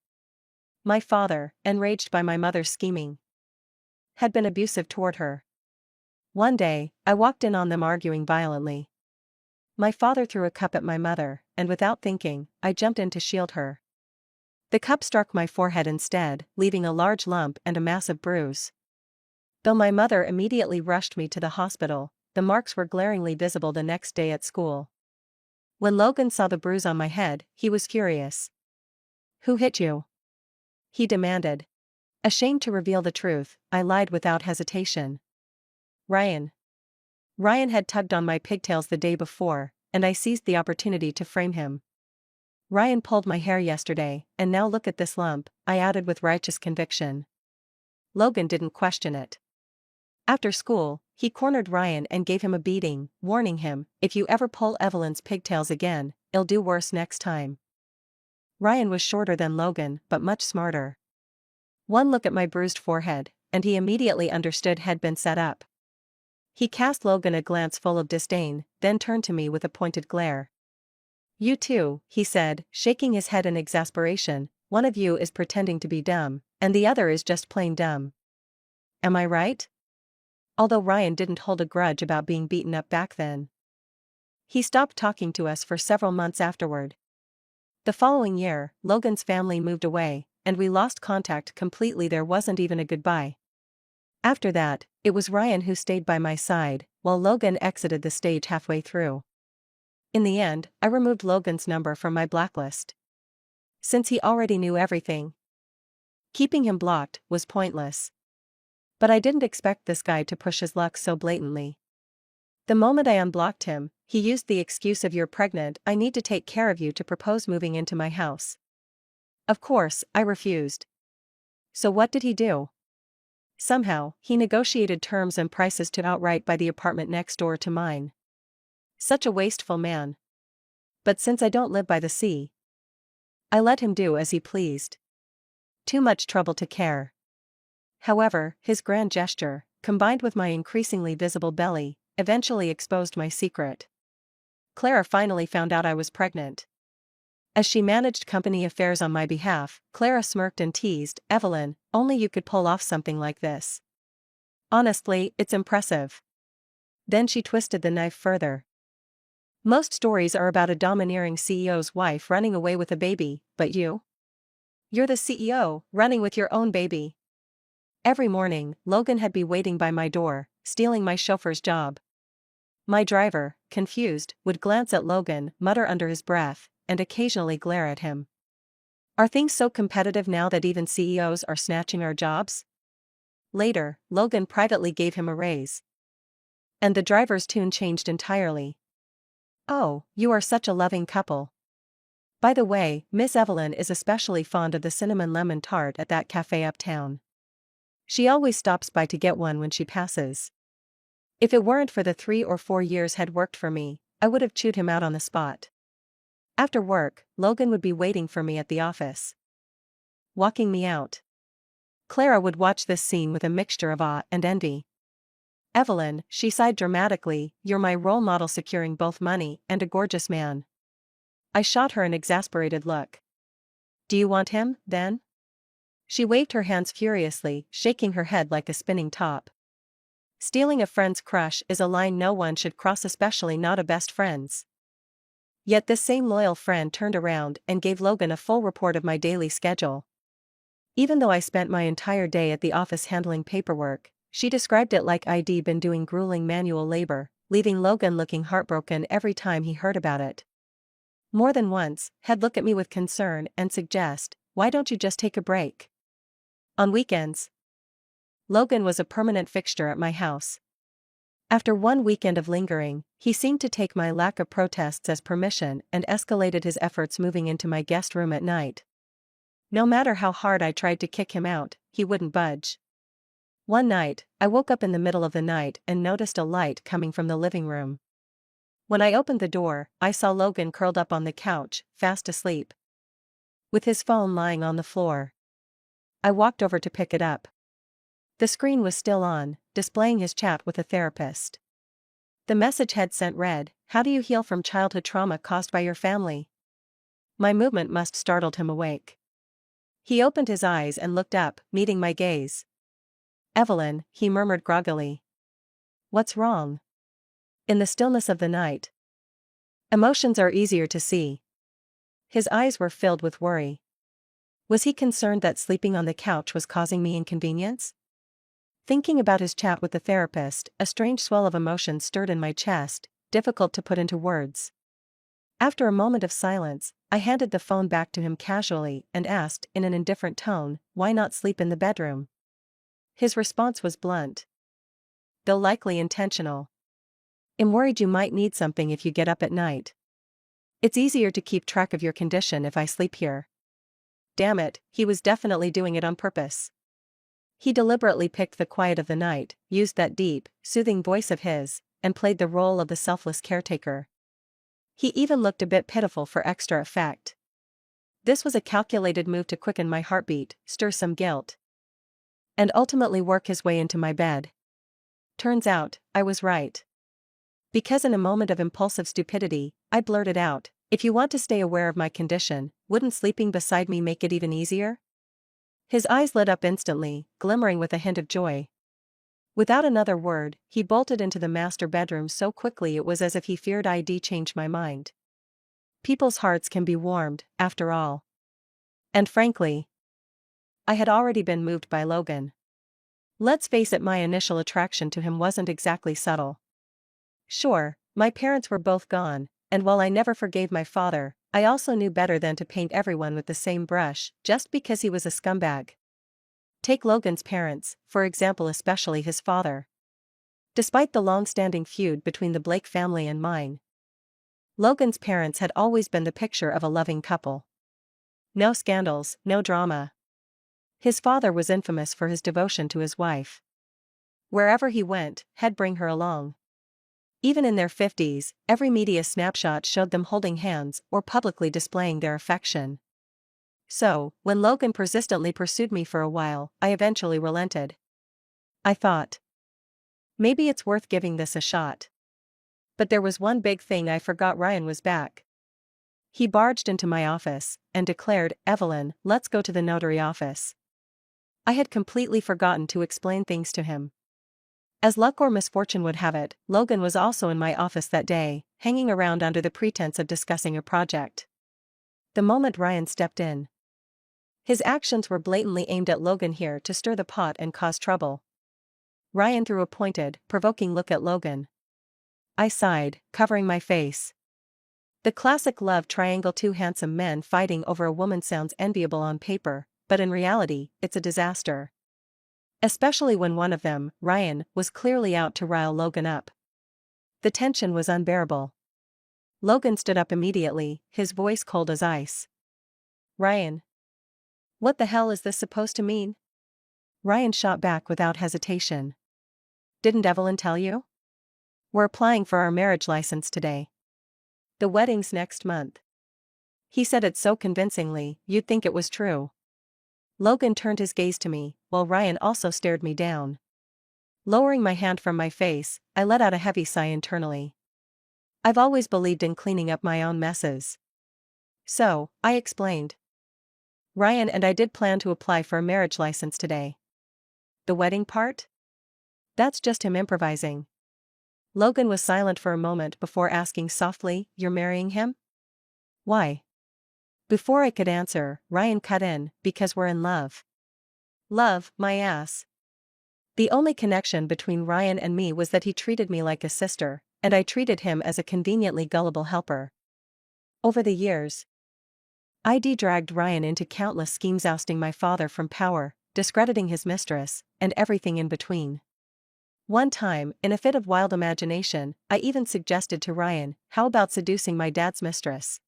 My father, enraged by my mother's scheming, had been abusive toward her. One day, I walked in on them arguing violently. My father threw a cup at my mother, and without thinking, I jumped in to shield her. The cup struck my forehead instead, leaving a large lump and a massive bruise. Though my mother immediately rushed me to the hospital, the marks were glaringly visible the next day at school. When Logan saw the bruise on my head, he was furious. "Who hit you?" he demanded. Ashamed to reveal the truth, I lied without hesitation. "Ryan." Ryan had tugged on my pigtails the day before, and I seized the opportunity to frame him. "Ryan pulled my hair yesterday, and now look at this lump," I added with righteous conviction. Logan didn't question it. After school, he cornered Ryan and gave him a beating, warning him, "If you ever pull Evelyn's pigtails again, it'll do worse next time." Ryan was shorter than Logan, but much smarter. One look at my bruised forehead, and he immediately understood had been set up. He cast Logan a glance full of disdain, then turned to me with a pointed glare. "You too," he said, shaking his head in exasperation. "One of you is pretending to be dumb, and the other is just plain dumb. Am I right?" Although Ryan didn't hold a grudge about being beaten up back then. He stopped talking to us for several months afterward. The following year, Logan's family moved away, and we lost contact completely. There wasn't even a goodbye. After that, it was Ryan who stayed by my side, while Logan exited the stage halfway through. In the end, I removed Logan's number from my blacklist. Since he already knew everything, keeping him blocked was pointless. But I didn't expect this guy to push his luck so blatantly. The moment I unblocked him, he used the excuse of "You're pregnant, I need to take care of you" to propose moving into my house. Of course, I refused. So what did he do? Somehow, he negotiated terms and prices to outright buy the apartment next door to mine. Such a wasteful man. But since I don't live by the sea, I let him do as he pleased. Too much trouble to care. However, his grand gesture, combined with my increasingly visible belly, eventually exposed my secret. Clara finally found out I was pregnant. As she managed company affairs on my behalf, Clara smirked and teased, "Evelyn, only you could pull off something like this. Honestly, it's impressive." Then she twisted the knife further. "Most stories are about a domineering CEO's wife running away with a baby, but you're the CEO, running with your own baby." Every morning, Logan had been waiting by my door, stealing my chauffeur's job. My driver, confused, would glance at Logan, mutter under his breath, and occasionally glare at him. "Are things so competitive now that even CEOs are snatching our jobs?" Later, Logan privately gave him a raise. And the driver's tune changed entirely. "Oh, you are such a loving couple. By the way, Miss Evelyn is especially fond of the cinnamon lemon tart at that cafe uptown. She always stops by to get one when she passes." If it weren't for the 3 or 4 years had worked for me, I would have chewed him out on the spot. After work, Logan would be waiting for me at the office, walking me out. Clara would watch this scene with a mixture of awe and envy. "Evelyn," she sighed dramatically, "you're my role model, securing both money and a gorgeous man." I shot her an exasperated look. "Do you want him, then?" She waved her hands furiously, shaking her head like a spinning top. Stealing a friend's crush is a line no one should cross, especially not a best friend's. Yet this same loyal friend turned around and gave Logan a full report of my daily schedule. Even though I spent my entire day at the office handling paperwork, she described it like I'd been doing grueling manual labor, leaving Logan looking heartbroken every time he heard about it. More than once, he'd look at me with concern and suggest, "Why don't you just take a break?" On weekends, Logan was a permanent fixture at my house. After one weekend of lingering, he seemed to take my lack of protests as permission and escalated his efforts, moving into my guest room at night. No matter how hard I tried to kick him out, he wouldn't budge. One night, I woke up in the middle of the night and noticed a light coming from the living room. When I opened the door, I saw Logan curled up on the couch, fast asleep, with his phone lying on the floor. I walked over to pick it up. The screen was still on, displaying his chat with a therapist. The message had sent read, "How do you heal from childhood trauma caused by your family?" My movement must startled him awake. He opened his eyes and looked up, meeting my gaze. "Evelyn," he murmured groggily. "What's wrong?" In the stillness of the night, emotions are easier to see. His eyes were filled with worry. Was he concerned that sleeping on the couch was causing me inconvenience? Thinking about his chat with the therapist, a strange swell of emotion stirred in my chest, difficult to put into words. After a moment of silence, I handed the phone back to him casually and asked, in an indifferent tone, "Why not sleep in the bedroom?" His response was blunt, though likely intentional. "I'm worried you might need something if you get up at night. It's easier to keep track of your condition if I sleep here." Damn it, he was definitely doing it on purpose. He deliberately picked the quiet of the night, used that deep, soothing voice of his, and played the role of the selfless caretaker. He even looked a bit pitiful for extra effect. This was a calculated move to quicken my heartbeat, stir some guilt, and ultimately work his way into my bed. Turns out, I was right. Because in a moment of impulsive stupidity, I blurted out, "If you want to stay aware of my condition, wouldn't sleeping beside me make it even easier?" His eyes lit up instantly, glimmering with a hint of joy. Without another word, he bolted into the master bedroom so quickly it was as if he feared I'd change my mind. People's hearts can be warmed, after all. And frankly, I had already been moved by Logan. Let's face it, my initial attraction to him wasn't exactly subtle. Sure, my parents were both gone, and while I never forgave my father, I also knew better than to paint everyone with the same brush, just because he was a scumbag. Take Logan's parents, for example, especially his father. Despite the long-standing feud between the Blake family and mine, Logan's parents had always been the picture of a loving couple. No scandals, no drama. His father was infamous for his devotion to his wife. Wherever he went, he'd bring her along. Even in their 50s, every media snapshot showed them holding hands or publicly displaying their affection. So, when Logan persistently pursued me for a while, I eventually relented. I thought, maybe it's worth giving this a shot. But there was one big thing I forgot: Ryan was back. He barged into my office and declared, "Evelyn, let's go to the notary office." I had completely forgotten to explain things to him. As luck or misfortune would have it, Logan was also in my office that day, hanging around under the pretense of discussing a project. The moment Ryan stepped in, his actions were blatantly aimed at Logan, here to stir the pot and cause trouble. Ryan threw a pointed, provoking look at Logan. I sighed, covering my face. The classic love triangle: two handsome men fighting over a woman sounds enviable on paper, but in reality, it's a disaster. Especially when one of them, Ryan, was clearly out to rile Logan up. The tension was unbearable. Logan stood up immediately, his voice cold as ice. "Ryan, what the hell is this supposed to mean?" Ryan shot back without hesitation. "Didn't Evelyn tell you? We're applying for our marriage license today. The wedding's next month." He said it so convincingly, you'd think it was true. Logan turned his gaze to me, while Ryan also stared me down. Lowering my hand from my face, I let out a heavy sigh internally. I've always believed in cleaning up my own messes. So, I explained. Ryan and I did plan to apply for a marriage license today. The wedding part? That's just him improvising. Logan was silent for a moment before asking softly, "You're marrying him?" "Why?" Before I could answer, Ryan cut in, "Because we're in love." Love, my ass. The only connection between Ryan and me was that he treated me like a sister, and I treated him as a conveniently gullible helper. Over the years, I'd dragged Ryan into countless schemes, ousting my father from power, discrediting his mistress, and everything in between. One time, in a fit of wild imagination, I even suggested to Ryan, "How about seducing my dad's mistress?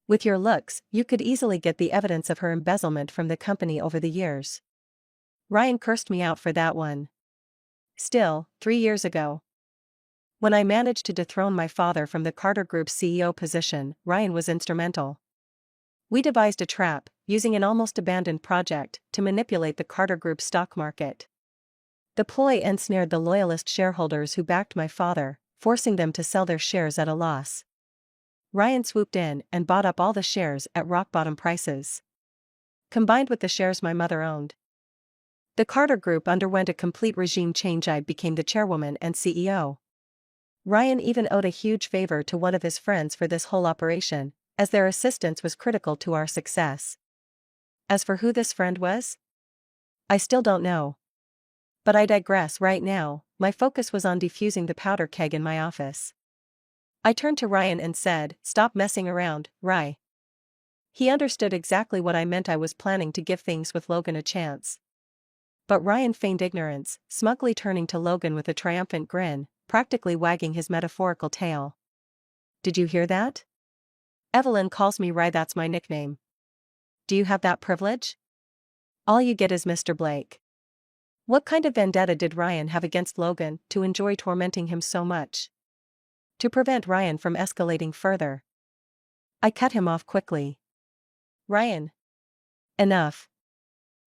With your looks, you could easily get the evidence of her embezzlement from the company over the years." Ryan cursed me out for that one. Still, 3 years ago, when I managed to dethrone my father from the Carter Group's CEO position, Ryan was instrumental. We devised a trap, using an almost abandoned project, to manipulate the Carter Group's stock market. The ploy ensnared the loyalist shareholders who backed my father, forcing them to sell their shares at a loss. Ryan swooped in and bought up all the shares at rock-bottom prices. Combined with the shares my mother owned, the Carter Group underwent a complete regime change. I became the chairwoman and CEO. Ryan even owed a huge favor to one of his friends for this whole operation, as their assistance was critical to our success. As for who this friend was, I still don't know. But I digress. Right now, my focus was on defusing the powder keg in my office. I turned to Ryan and said, "Stop messing around, Rye." He understood exactly what I meant. I was planning to give things with Logan a chance. But Ryan feigned ignorance, smugly turning to Logan with a triumphant grin, practically wagging his metaphorical tail. "Did you hear that? Evelyn calls me Rye, that's my nickname. Do you have that privilege? All you get is Mr. Blake." What kind of vendetta did Ryan have against Logan to enjoy tormenting him so much? To prevent Ryan from escalating further, I cut him off quickly. "Ryan. Enough.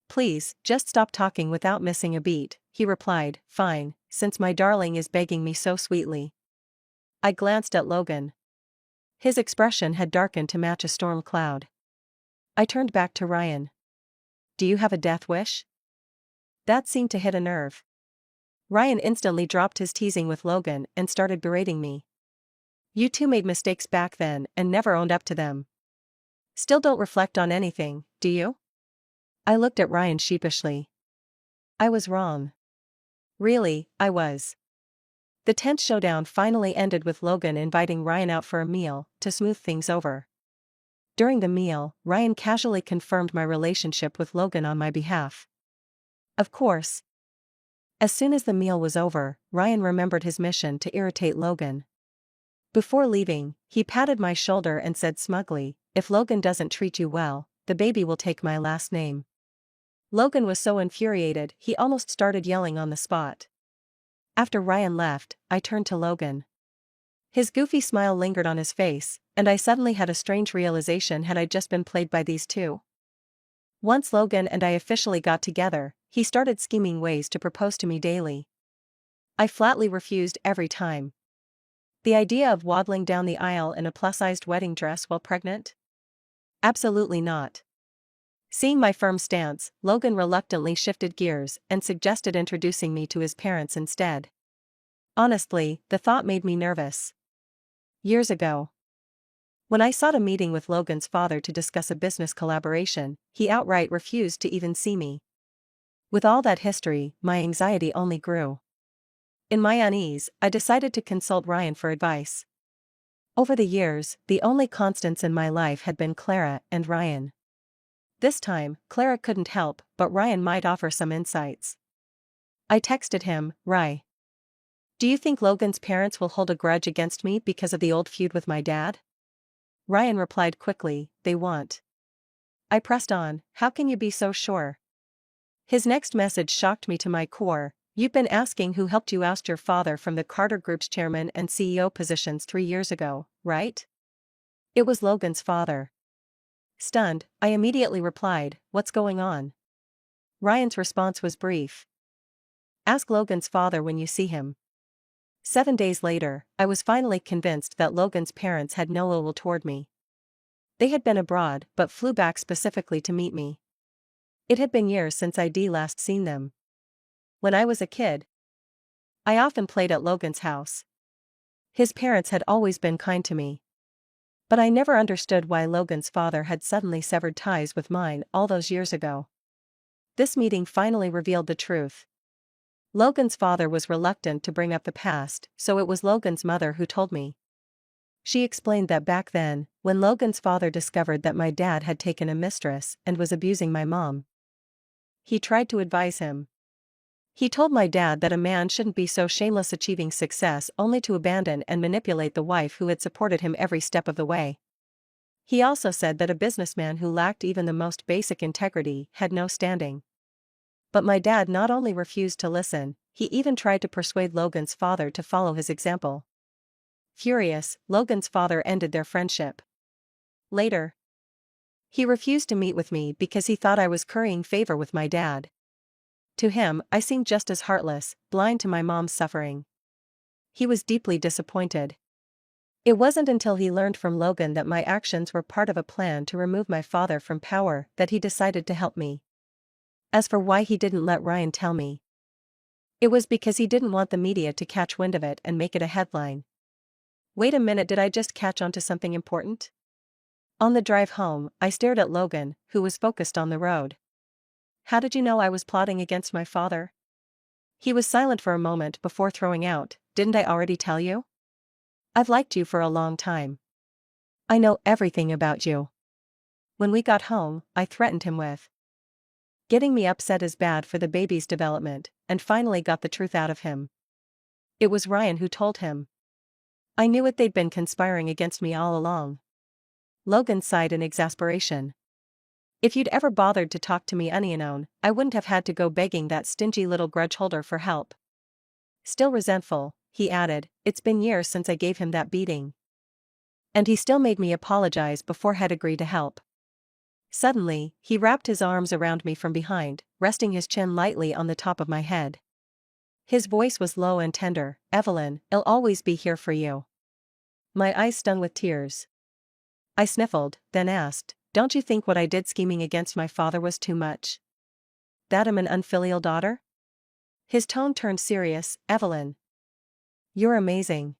Please, just stop talking without missing a beat," he replied. "Fine, since my darling is begging me so sweetly. I glanced at Logan. His expression had darkened to match a storm cloud. I turned back to Ryan. Do you have a death wish? That seemed to hit a nerve. Ryan instantly dropped his teasing with Logan and started berating me. You two made mistakes back then and never owned up to them. Still don't reflect on anything, do you? I looked at Ryan sheepishly. I was wrong. Really, I was. The tense showdown finally ended with Logan inviting Ryan out for a meal to smooth things over. During the meal, Ryan casually confirmed my relationship with Logan on my behalf. Of course. As soon as the meal was over, Ryan remembered his mission to irritate Logan. Before leaving, he patted my shoulder and said smugly, "If Logan doesn't treat you well, the baby will take my last name." Logan was so infuriated he almost started yelling on the spot. After Ryan left, I turned to Logan. His goofy smile lingered on his face, and I suddenly had a strange realization: had I just been played by these two? Once Logan and I officially got together, he started scheming ways to propose to me daily. I flatly refused every time. The idea of waddling down the aisle in a plus-sized wedding dress while pregnant? Absolutely not. Seeing my firm stance, Logan reluctantly shifted gears and suggested introducing me to his parents instead. Honestly, the thought made me nervous. Years ago, when I sought a meeting with Logan's father to discuss a business collaboration, he outright refused to even see me. With all that history, my anxiety only grew. In my unease, I decided to consult Ryan for advice. Over the years, the only constants in my life had been Clara and Ryan. This time, Clara couldn't help, but Ryan might offer some insights. I texted him, "Rye, do you think Logan's parents will hold a grudge against me because of the old feud with my dad?" Ryan replied quickly, "They won't." I pressed on, "How can you be so sure?" His next message shocked me to my core. "You've been asking who helped you oust your father from the Carter Group's chairman and CEO positions 3 years ago, right?" It was Logan's father. Stunned, I immediately replied, "What's going on?" Ryan's response was brief. "Ask Logan's father when you see him." 7 days later, I was finally convinced that Logan's parents had no ill will toward me. They had been abroad but flew back specifically to meet me. It had been years since I'd last seen them. When I was a kid, I often played at Logan's house. His parents had always been kind to me. But I never understood why Logan's father had suddenly severed ties with mine all those years ago. This meeting finally revealed the truth. Logan's father was reluctant to bring up the past, so it was Logan's mother who told me. She explained that back then, when Logan's father discovered that my dad had taken a mistress and was abusing my mom, he tried to advise him. He told my dad that a man shouldn't be so shameless achieving success only to abandon and manipulate the wife who had supported him every step of the way. He also said that a businessman who lacked even the most basic integrity had no standing. But my dad not only refused to listen, he even tried to persuade Logan's father to follow his example. Furious, Logan's father ended their friendship. Later, he refused to meet with me because he thought I was currying favor with my dad. To him, I seemed just as heartless, blind to my mom's suffering. He was deeply disappointed. It wasn't until he learned from Logan that my actions were part of a plan to remove my father from power that he decided to help me. As for why he didn't let Ryan tell me, it was because he didn't want the media to catch wind of it and make it a headline. Wait a minute, did I just catch on to something important? On the drive home, I stared at Logan, who was focused on the road. "How did you know I was plotting against my father?" He was silent for a moment before throwing out, "Didn't I already tell you? I've liked you for a long time. I know everything about you." When we got home, I threatened him with getting me upset is bad for the baby's development, and finally got the truth out of him. It was Ryan who told him. I knew it, they'd been conspiring against me all along. Logan sighed in exasperation. "If you'd ever bothered to talk to me unknown, I wouldn't have had to go begging that stingy little grudge holder for help." Still resentful, he added, "It's been years since I gave him that beating. And he still made me apologize before I'd agree to help." Suddenly, he wrapped his arms around me from behind, resting his chin lightly on the top of my head. His voice was low and tender. Evelyn, I'll always be here for you. My eyes stung with tears. I sniffled, then asked, don't you think what I did scheming against my father was too much? That I'm an unfilial daughter? His tone turned serious. Evelyn. You're amazing.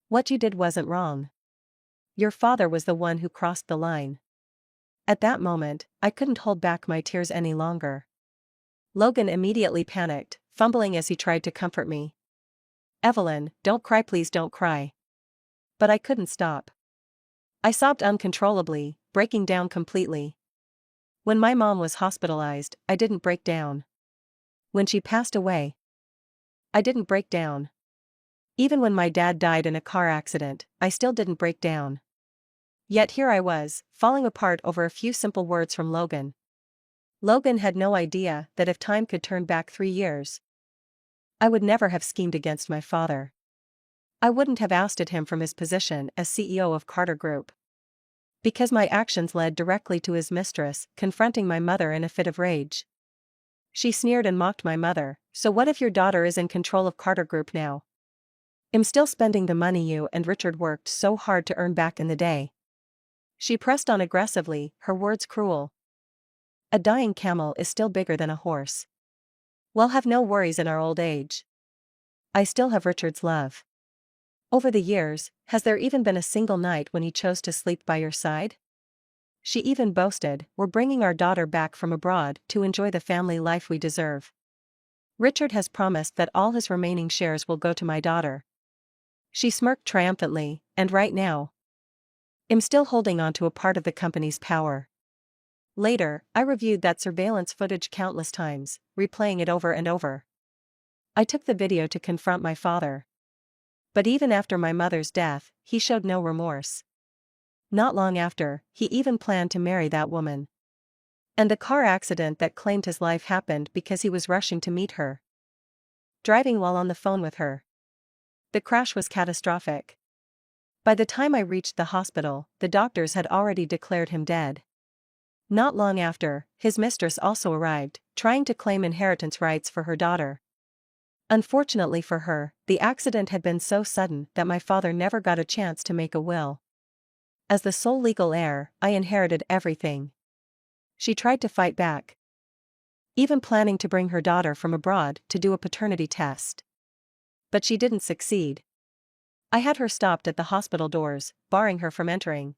What you did wasn't wrong. Your father was the one who crossed the line. At that moment, I couldn't hold back my tears any longer. Logan immediately panicked, fumbling as he tried to comfort me. Evelyn, don't cry, please don't cry. But I couldn't stop. I sobbed uncontrollably, breaking down completely. When my mom was hospitalized, I didn't break down. When she passed away, I didn't break down. Even when my dad died in a car accident, I still didn't break down. Yet here I was, falling apart over a few simple words from Logan. Logan had no idea that if time could turn back 3 years, I would never have schemed against my father. I wouldn't have ousted him from his position as CEO of Carter Group. Because my actions led directly to his mistress, confronting my mother in a fit of rage. She sneered and mocked my mother, so what if your daughter is in control of Carter Group now? I'm still spending the money you and Richard worked so hard to earn back in the day. She pressed on aggressively, her words cruel. A dying camel is still bigger than a horse. We'll have no worries in our old age. I still have Richard's love. Over the years, has there even been a single night when he chose to sleep by your side? She even boasted, we're bringing our daughter back from abroad to enjoy the family life we deserve. Richard has promised that all his remaining shares will go to my daughter. She smirked triumphantly, and right now, I'm still holding on to a part of the company's power. Later, I reviewed that surveillance footage countless times, replaying it over and over. I took the video to confront my father. But even after my mother's death, he showed no remorse. Not long after, he even planned to marry that woman. And the car accident that claimed his life happened because he was rushing to meet her. Driving while on the phone with her. The crash was catastrophic. By the time I reached the hospital, the doctors had already declared him dead. Not long after, his mistress also arrived, trying to claim inheritance rights for her daughter. Unfortunately for her, the accident had been so sudden that my father never got a chance to make a will. As the sole legal heir, I inherited everything. She tried to fight back, even planning to bring her daughter from abroad to do a paternity test. But she didn't succeed. I had her stopped at the hospital doors, barring her from entering.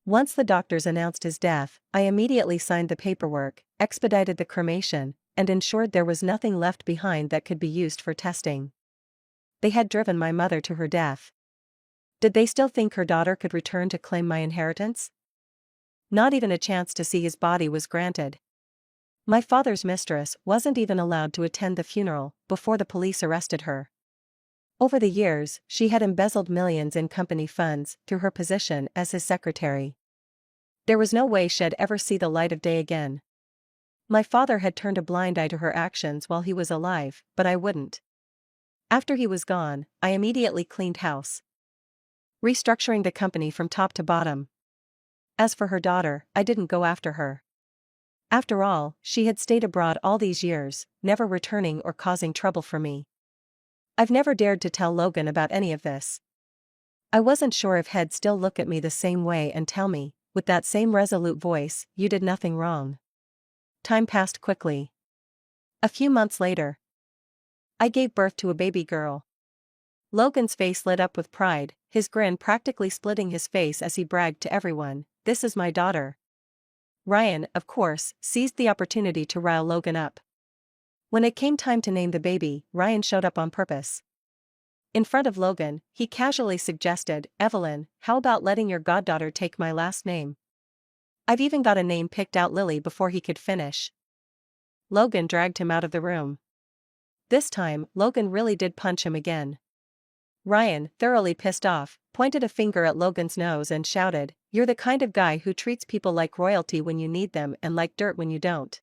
Once the doctors announced his death, I immediately signed the paperwork, expedited the cremation, and ensured there was nothing left behind that could be used for testing. They had driven my mother to her death. Did they still think her daughter could return to claim my inheritance? Not even a chance to see his body was granted. My father's mistress wasn't even allowed to attend the funeral before the police arrested her. Over the years, she had embezzled millions in company funds through her position as his secretary. There was no way she'd ever see the light of day again. My father had turned a blind eye to her actions while he was alive, but I wouldn't. After he was gone, I immediately cleaned house, restructuring the company from top to bottom. As for her daughter, I didn't go after her. After all, she had stayed abroad all these years, never returning or causing trouble for me. I've never dared to tell Logan about any of this. I wasn't sure if he'd still look at me the same way and tell me, with that same resolute voice, you did nothing wrong. Time passed quickly. A few months later, I gave birth to a baby girl. Logan's face lit up with pride, his grin practically splitting his face as he bragged to everyone, "This is my daughter." Ryan, of course, seized the opportunity to rile Logan up. When it came time to name the baby, Ryan showed up on purpose. In front of Logan, he casually suggested, "Evelyn, how about letting your goddaughter take my last name? I've even got a name picked out." Lily before he could finish. Logan dragged him out of the room. This time, Logan really did punch him again. Ryan, thoroughly pissed off, pointed a finger at Logan's nose and shouted, "You're the kind of guy who treats people like royalty when you need them and like dirt when you don't.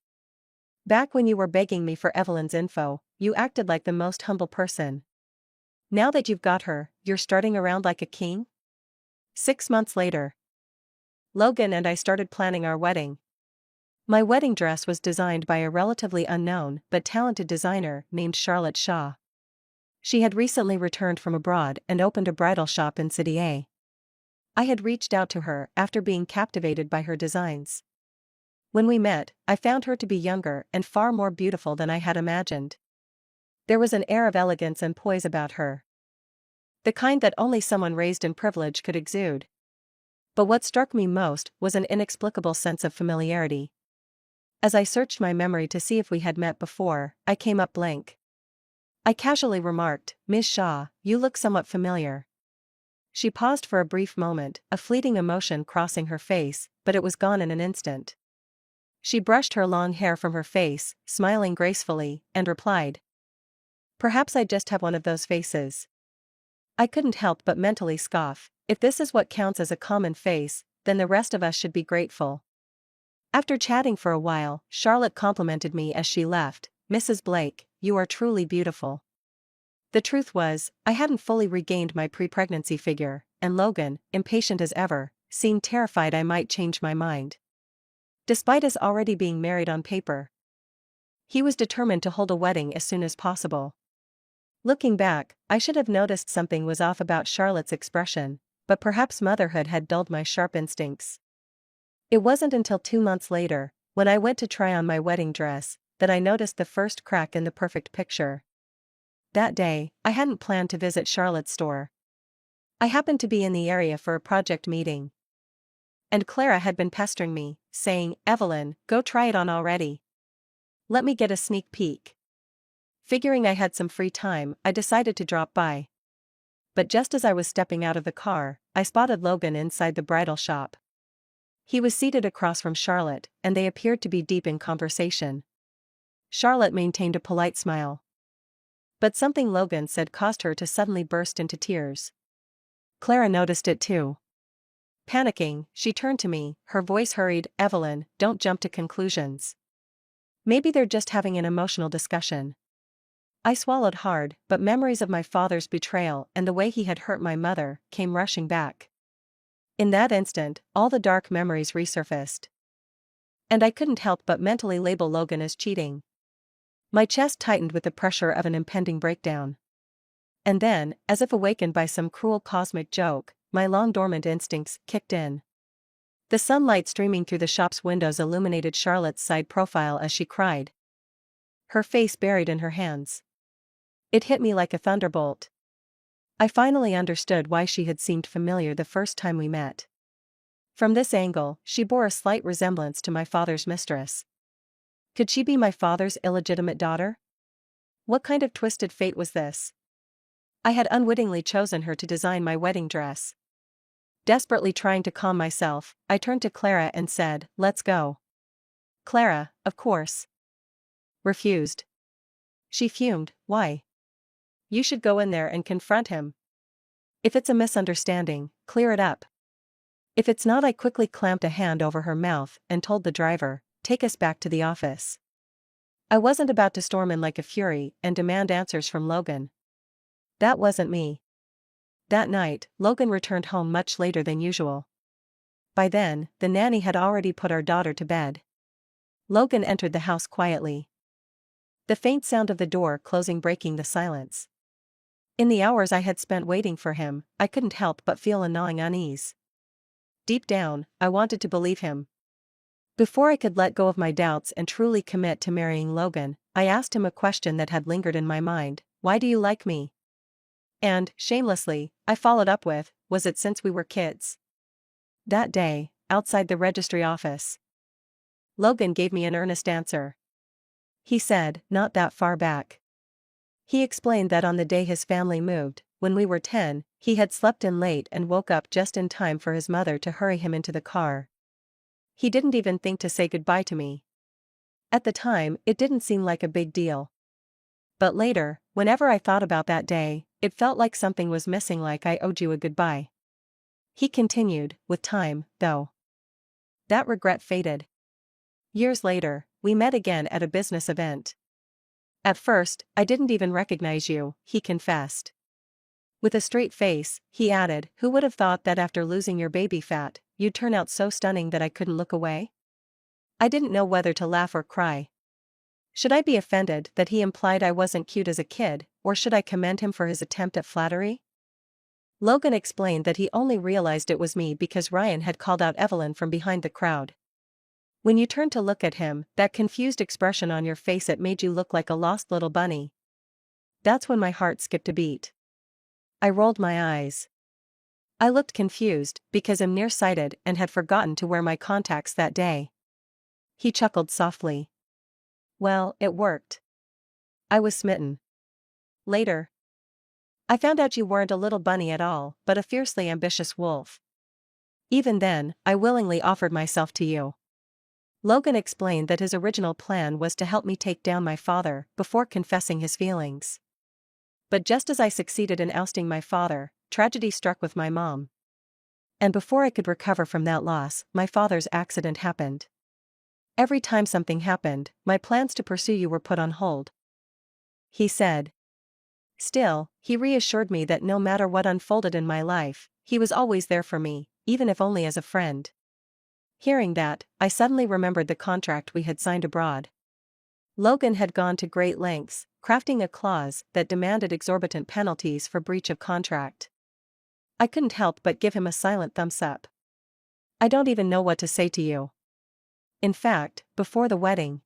Back when you were begging me for Evelyn's info, you acted like the most humble person. Now that you've got her, you're strutting around like a king?" 6 months later, Logan and I started planning our wedding. My wedding dress was designed by a relatively unknown but talented designer named Charlotte Shaw. She had recently returned from abroad and opened a bridal shop in City A. I had reached out to her after being captivated by her designs. When we met, I found her to be younger and far more beautiful than I had imagined. There was an air of elegance and poise about her. The kind that only someone raised in privilege could exude. But what struck me most was an inexplicable sense of familiarity. As I searched my memory to see if we had met before, I came up blank. I casually remarked, "Ms. Shaw, you look somewhat familiar." She paused for a brief moment, a fleeting emotion crossing her face, but it was gone in an instant. She brushed her long hair from her face, smiling gracefully, and replied, "Perhaps I just have one of those faces." I couldn't help but mentally scoff. If this is what counts as a common face, then the rest of us should be grateful. After chatting for a while, Charlotte complimented me as she left, "Mrs. Blake, you are truly beautiful." The truth was, I hadn't fully regained my pre-pregnancy figure, and Logan, impatient as ever, seemed terrified I might change my mind. Despite us already being married on paper, he was determined to hold a wedding as soon as possible. Looking back, I should have noticed something was off about Charlotte's expression, but perhaps motherhood had dulled my sharp instincts. It wasn't until 2 months later, when I went to try on my wedding dress, that I noticed the first crack in the perfect picture. That day, I hadn't planned to visit Charlotte's store. I happened to be in the area for a project meeting. And Clara had been pestering me, saying, "Evelyn, go try it on already. Let me get a sneak peek." Figuring I had some free time, I decided to drop by. But just as I was stepping out of the car, I spotted Logan inside the bridal shop. He was seated across from Charlotte, and they appeared to be deep in conversation. Charlotte maintained a polite smile. But something Logan said caused her to suddenly burst into tears. Clara noticed it too. Panicking, she turned to me, her voice hurried, "Evelyn, don't jump to conclusions. Maybe they're just having an emotional discussion." I swallowed hard, but memories of my father's betrayal and the way he had hurt my mother came rushing back. In that instant, all the dark memories resurfaced. And I couldn't help but mentally label Logan as cheating. My chest tightened with the pressure of an impending breakdown. And then, as if awakened by some cruel cosmic joke, my long-dormant instincts kicked in. The sunlight streaming through the shop's windows illuminated Charlotte's side profile as she cried, her face buried in her hands. It hit me like a thunderbolt. I finally understood why she had seemed familiar the first time we met. From this angle, she bore a slight resemblance to my father's mistress. Could she be my father's illegitimate daughter? What kind of twisted fate was this? I had unwittingly chosen her to design my wedding dress. Desperately trying to calm myself, I turned to Clara and said, "Let's go." Clara, of course, refused. She fumed, "Why? You should go in there and confront him. If it's a misunderstanding, clear it up." If it's not, I quickly clamped a hand over her mouth and told the driver, "Take us back to the office." I wasn't about to storm in like a fury and demand answers from Logan. That wasn't me. That night, Logan returned home much later than usual. By then, the nanny had already put our daughter to bed. Logan entered the house quietly, the faint sound of the door closing breaking the silence. In the hours I had spent waiting for him, I couldn't help but feel a gnawing unease. Deep down, I wanted to believe him. Before I could let go of my doubts and truly commit to marrying Logan, I asked him a question that had lingered in my mind: "Why do you like me?" And, shamelessly, I followed up with, "Was it since we were kids?" That day, outside the registry office, Logan gave me an earnest answer. He said, "Not that far back." He explained that on the day his family moved, when we were 10, he had slept in late and woke up just in time for his mother to hurry him into the car. He didn't even think to say goodbye to me. At the time, it didn't seem like a big deal. But later, whenever I thought about that day, it felt like something was missing, like I owed you a goodbye. He continued, "With time, though, that regret faded. Years later, we met again at a business event. At first, I didn't even recognize you," he confessed. With a straight face, he added, "Who would have thought that after losing your baby fat, you'd turn out so stunning that I couldn't look away?" I didn't know whether to laugh or cry. Should I be offended that he implied I wasn't cute as a kid, or should I commend him for his attempt at flattery? Logan explained that he only realized it was me because Ryan had called out Evelyn from behind the crowd. When you turned to look at him, that confused expression on your face, it made you look like a lost little bunny. That's when my heart skipped a beat. I rolled my eyes. I looked confused, because I'm nearsighted and had forgotten to wear my contacts that day. He chuckled softly. Well, it worked. I was smitten. Later, I found out you weren't a little bunny at all, but a fiercely ambitious wolf. Even then, I willingly offered myself to you. Logan explained that his original plan was to help me take down my father before confessing his feelings. But just as I succeeded in ousting my father, tragedy struck with my mom. And before I could recover from that loss, my father's accident happened. Every time something happened, my plans to pursue you were put on hold. He said. Still, he reassured me that no matter what unfolded in my life, he was always there for me, even if only as a friend. Hearing that, I suddenly remembered the contract we had signed abroad. Logan had gone to great lengths, crafting a clause that demanded exorbitant penalties for breach of contract. I couldn't help but give him a silent thumbs up. I don't even know what to say to you. In fact, before the wedding,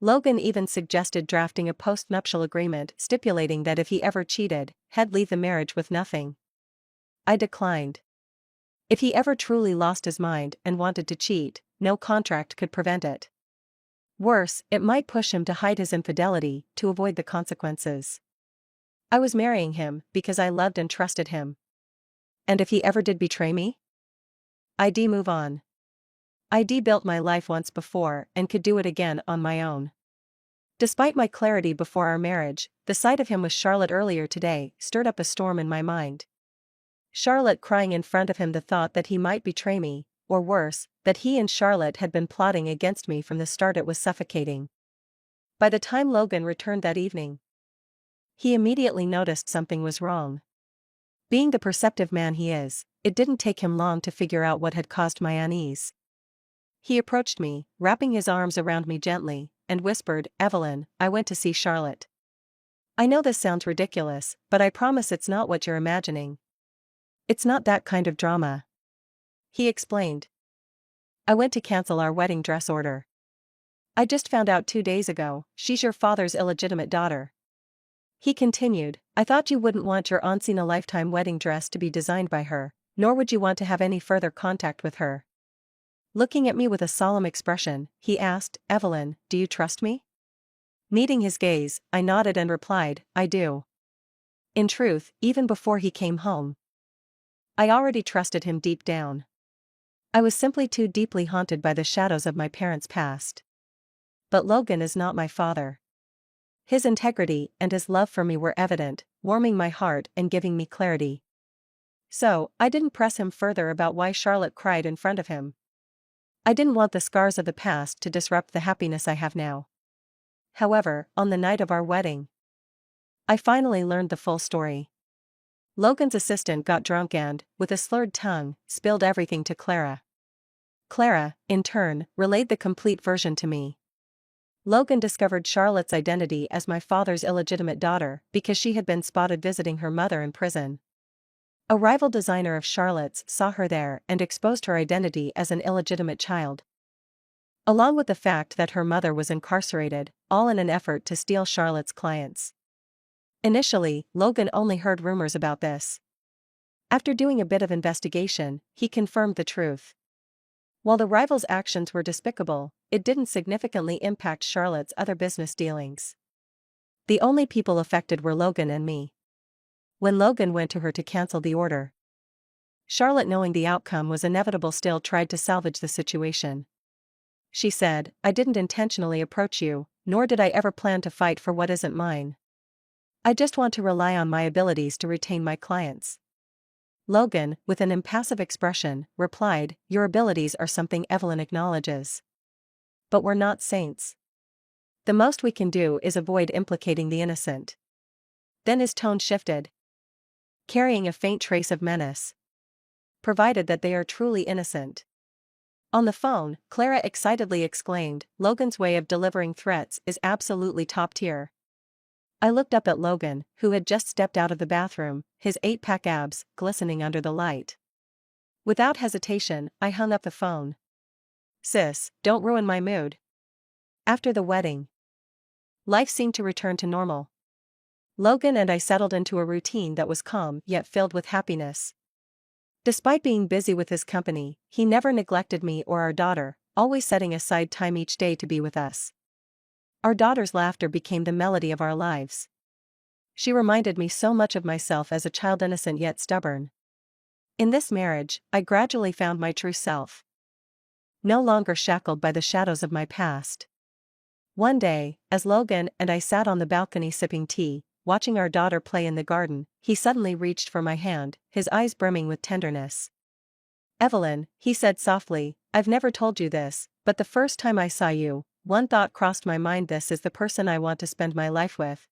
Logan even suggested drafting a post-nuptial agreement stipulating that if he ever cheated, he'd leave the marriage with nothing. I declined. If he ever truly lost his mind and wanted to cheat, no contract could prevent it. Worse, it might push him to hide his infidelity to avoid the consequences. I was marrying him because I loved and trusted him. And if he ever did betray me? I'd move on. I'd built my life once before and could do it again on my own. Despite my clarity before our marriage, the sight of him with Charlotte earlier today stirred up a storm in my mind. Charlotte crying in front of him, the thought that he might betray me, or worse, that he and Charlotte had been plotting against me from the start, it was suffocating. By the time Logan returned that evening, he immediately noticed something was wrong. Being the perceptive man he is, it didn't take him long to figure out what had caused my unease. He approached me, wrapping his arms around me gently, and whispered, "Evelyn, I went to see Charlotte. I know this sounds ridiculous, but I promise it's not what you're imagining. It's not that kind of drama." He explained. "I went to cancel our wedding dress order. I just found out 2 days ago, she's your father's illegitimate daughter." He continued, "I thought you wouldn't want your once-in-a-lifetime wedding dress to be designed by her, nor would you want to have any further contact with her." Looking at me with a solemn expression, he asked, "Evelyn, do you trust me?" Meeting his gaze, I nodded and replied, "I do." In truth, even before he came home, I already trusted him deep down. I was simply too deeply haunted by the shadows of my parents' past. But Logan is not my father. His integrity and his love for me were evident, warming my heart and giving me clarity. So, I didn't press him further about why Charlotte cried in front of him. I didn't want the scars of the past to disrupt the happiness I have now. However, on the night of our wedding, I finally learned the full story. Logan's assistant got drunk and, with a slurred tongue, spilled everything to Clara. Clara, in turn, relayed the complete version to me. Logan discovered Charlotte's identity as my father's illegitimate daughter because she had been spotted visiting her mother in prison. A rival designer of Charlotte's saw her there and exposed her identity as an illegitimate child, along with the fact that her mother was incarcerated, all in an effort to steal Charlotte's clients. Initially, Logan only heard rumors about this. After doing a bit of investigation, he confirmed the truth. While the rival's actions were despicable, it didn't significantly impact Charlotte's other business dealings. The only people affected were Logan and me. When Logan went to her to cancel the order, Charlotte, knowing the outcome was inevitable, still tried to salvage the situation. She said, "I didn't intentionally approach you, nor did I ever plan to fight for what isn't mine. I just want to rely on my abilities to retain my clients." Logan, with an impassive expression, replied, "Your abilities are something Evelyn acknowledges. But we're not saints. The most we can do is avoid implicating the innocent." Then his tone shifted, carrying a faint trace of menace. "Provided that they are truly innocent." On the phone, Clara excitedly exclaimed, "Logan's way of delivering threats is absolutely top tier." I looked up at Logan, who had just stepped out of the bathroom, his 8-pack abs glistening under the light. Without hesitation, I hung up the phone. "Sis, don't ruin my mood." After the wedding, life seemed to return to normal. Logan and I settled into a routine that was calm yet filled with happiness. Despite being busy with his company, he never neglected me or our daughter, always setting aside time each day to be with us. Our daughter's laughter became the melody of our lives. She reminded me so much of myself as a child, innocent yet stubborn. In this marriage, I gradually found my true self. No longer shackled by the shadows of my past. One day, as Logan and I sat on the balcony sipping tea, watching our daughter play in the garden, he suddenly reached for my hand, his eyes brimming with tenderness. "Evelyn," he said softly, "I've never told you this, but the first time I saw you, one thought crossed my mind: this is the person I want to spend my life with."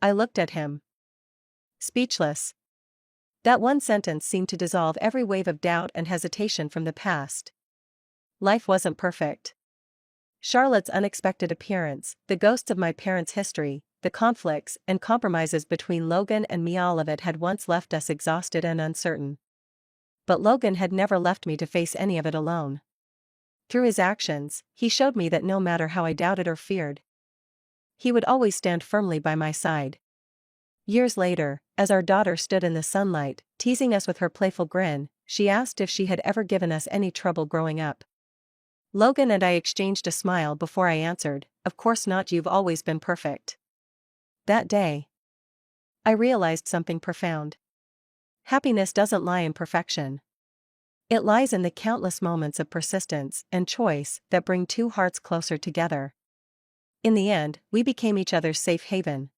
I looked at him, speechless. That one sentence seemed to dissolve every wave of doubt and hesitation from the past. Life wasn't perfect. Charlotte's unexpected appearance, the ghosts of my parents' history, the conflicts and compromises between Logan and me, all of it had once left us exhausted and uncertain. But Logan had never left me to face any of it alone. Through his actions, he showed me that no matter how I doubted or feared, he would always stand firmly by my side. Years later, as our daughter stood in the sunlight, teasing us with her playful grin, she asked if she had ever given us any trouble growing up. Logan and I exchanged a smile before I answered, "Of course not, you've always been perfect." That day, I realized something profound. Happiness doesn't lie in perfection. It lies in the countless moments of persistence and choice that bring two hearts closer together. In the end, we became each other's safe haven,